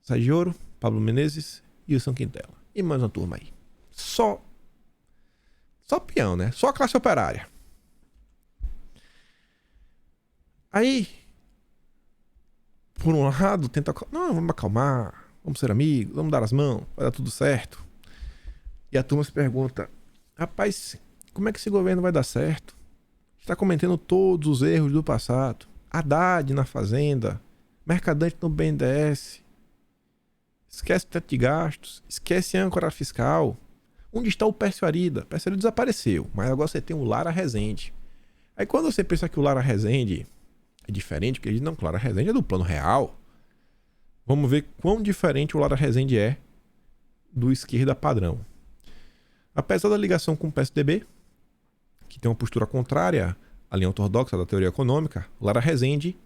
Sagioro, Pablo Menezes e Wilson Quintela. E mais uma turma aí. Só peão, né? Só classe operária. Aí, por um lado, tenta... Não, vamos acalmar, vamos ser amigos, vamos dar as mãos, vai dar tudo certo. E a turma se pergunta, rapaz, como é que esse governo vai dar certo? Está cometendo todos os erros do passado. Haddad na Fazenda, Mercadante no BNDES, esquece o teto de gastos, esquece a âncora fiscal. Onde está o Pércio Arida? O Pércio Arida desapareceu, mas agora você tem o Lara Rezende. Aí quando você pensa que o Lara Rezende é diferente, porque ele diz, não, Lara Rezende é do plano real. Vamos ver quão diferente o Lara Rezende é do esquerda padrão. Apesar da ligação com o PSDB, que tem uma postura contrária à linha ortodoxa da teoria econômica, Lara Rezende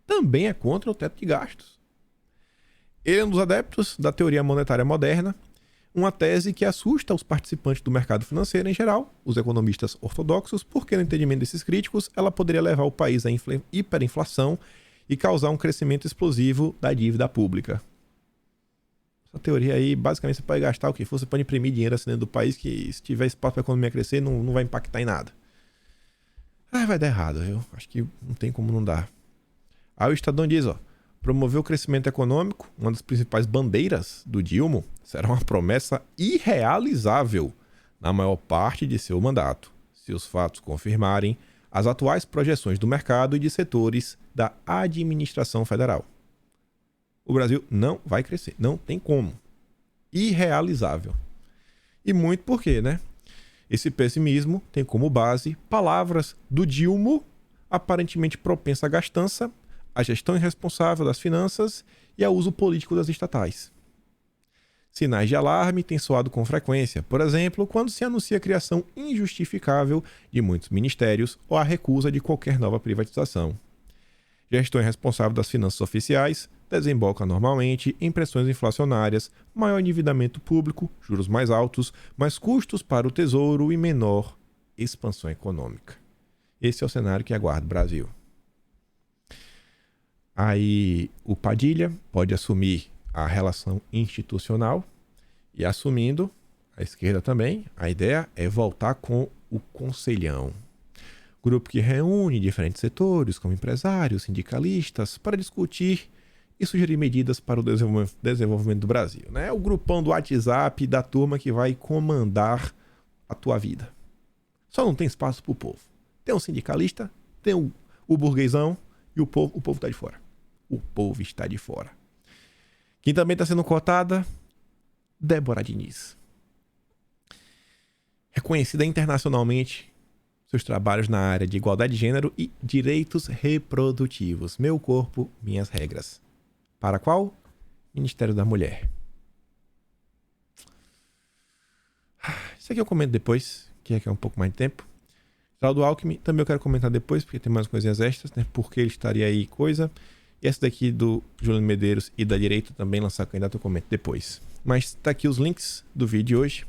também é contra o teto de gastos. Ele é um dos adeptos da teoria monetária moderna, uma tese que assusta os participantes do mercado financeiro em geral, os economistas ortodoxos, porque no entendimento desses críticos, ela poderia levar o país à hiperinflação e causar um crescimento explosivo da dívida pública. Essa teoria aí, basicamente, você pode gastar o que for, você pode imprimir dinheiro assim dentro do país que, se tiver espaço para a economia crescer, não vai impactar em nada. Vai dar errado, eu acho que não tem como não dar. Aí o Estadão diz, ó, promover o crescimento econômico, uma das principais bandeiras do Dilma, será uma promessa irrealizável na maior parte de seu mandato, se os fatos confirmarem as atuais projeções do mercado e de setores da administração federal. O Brasil não vai crescer, não tem como. Irrealizável. E muito por quê, né? Esse pessimismo tem como base palavras do Dilma, aparentemente propensa à gastança, à gestão irresponsável das finanças e ao uso político das estatais. Sinais de alarme têm soado com frequência, por exemplo, quando se anuncia a criação injustificável de muitos ministérios ou a recusa de qualquer nova privatização. Gestão irresponsável das finanças oficiais desemboca normalmente em pressões inflacionárias, maior endividamento público, juros mais altos, mais custos para o tesouro e menor expansão econômica. Esse é o cenário que aguarda o Brasil. Aí o Padilha pode assumir a relação institucional e, assumindo, a esquerda também, a ideia é voltar com o Conselhão. Grupo que reúne diferentes setores, como empresários, sindicalistas, para discutir e sugerir medidas para o desenvolvimento do Brasil. Né? O grupão do WhatsApp da turma que vai comandar a tua vida. Só não tem espaço para o povo. Tem um sindicalista, tem o burguesão e o povo está de fora. O povo está de fora. Quem também está sendo cotada, Débora Diniz. Reconhecida internacionalmente seus trabalhos na área de igualdade de gênero e direitos reprodutivos. Meu corpo, minhas regras. Para qual? Ministério da Mulher. Isso aqui eu comento depois, que é um pouco mais de tempo. Geraldo Alckmin, também eu quero comentar depois, porque tem mais coisinhas extras, né? Porque ele estaria aí coisa. E essa daqui do Juliano Medeiros e da direita também lançar candidato, eu comento depois. Mas tá aqui os links do vídeo de hoje.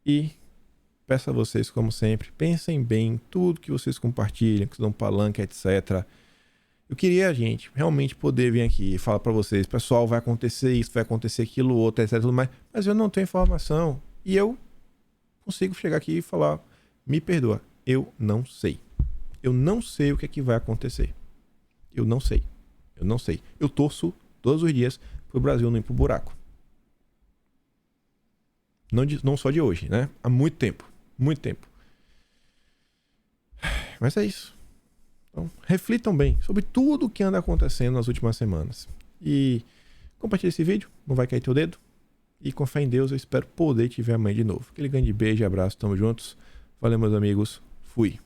E peço a vocês, como sempre, pensem bem em tudo que vocês compartilham, que dão palanque, etc. Eu queria, gente, realmente poder vir aqui e falar pra vocês, pessoal, vai acontecer isso, vai acontecer aquilo, outro, etc. Mas eu não tenho informação. E eu consigo chegar aqui e falar, me perdoa, eu não sei. Eu não sei o que é que vai acontecer. Eu não sei. Eu não sei. Eu torço todos os dias pro Brasil não ir pro buraco. Não só de hoje, né? Há muito tempo. Muito tempo. Mas é isso. Então, reflitam bem sobre tudo o que anda acontecendo nas últimas semanas. E compartilhe esse vídeo, não vai cair teu dedo. E com fé em Deus, eu espero poder te ver amanhã de novo. Aquele grande beijo e abraço, tamo juntos. Valeu, meus amigos. Fui.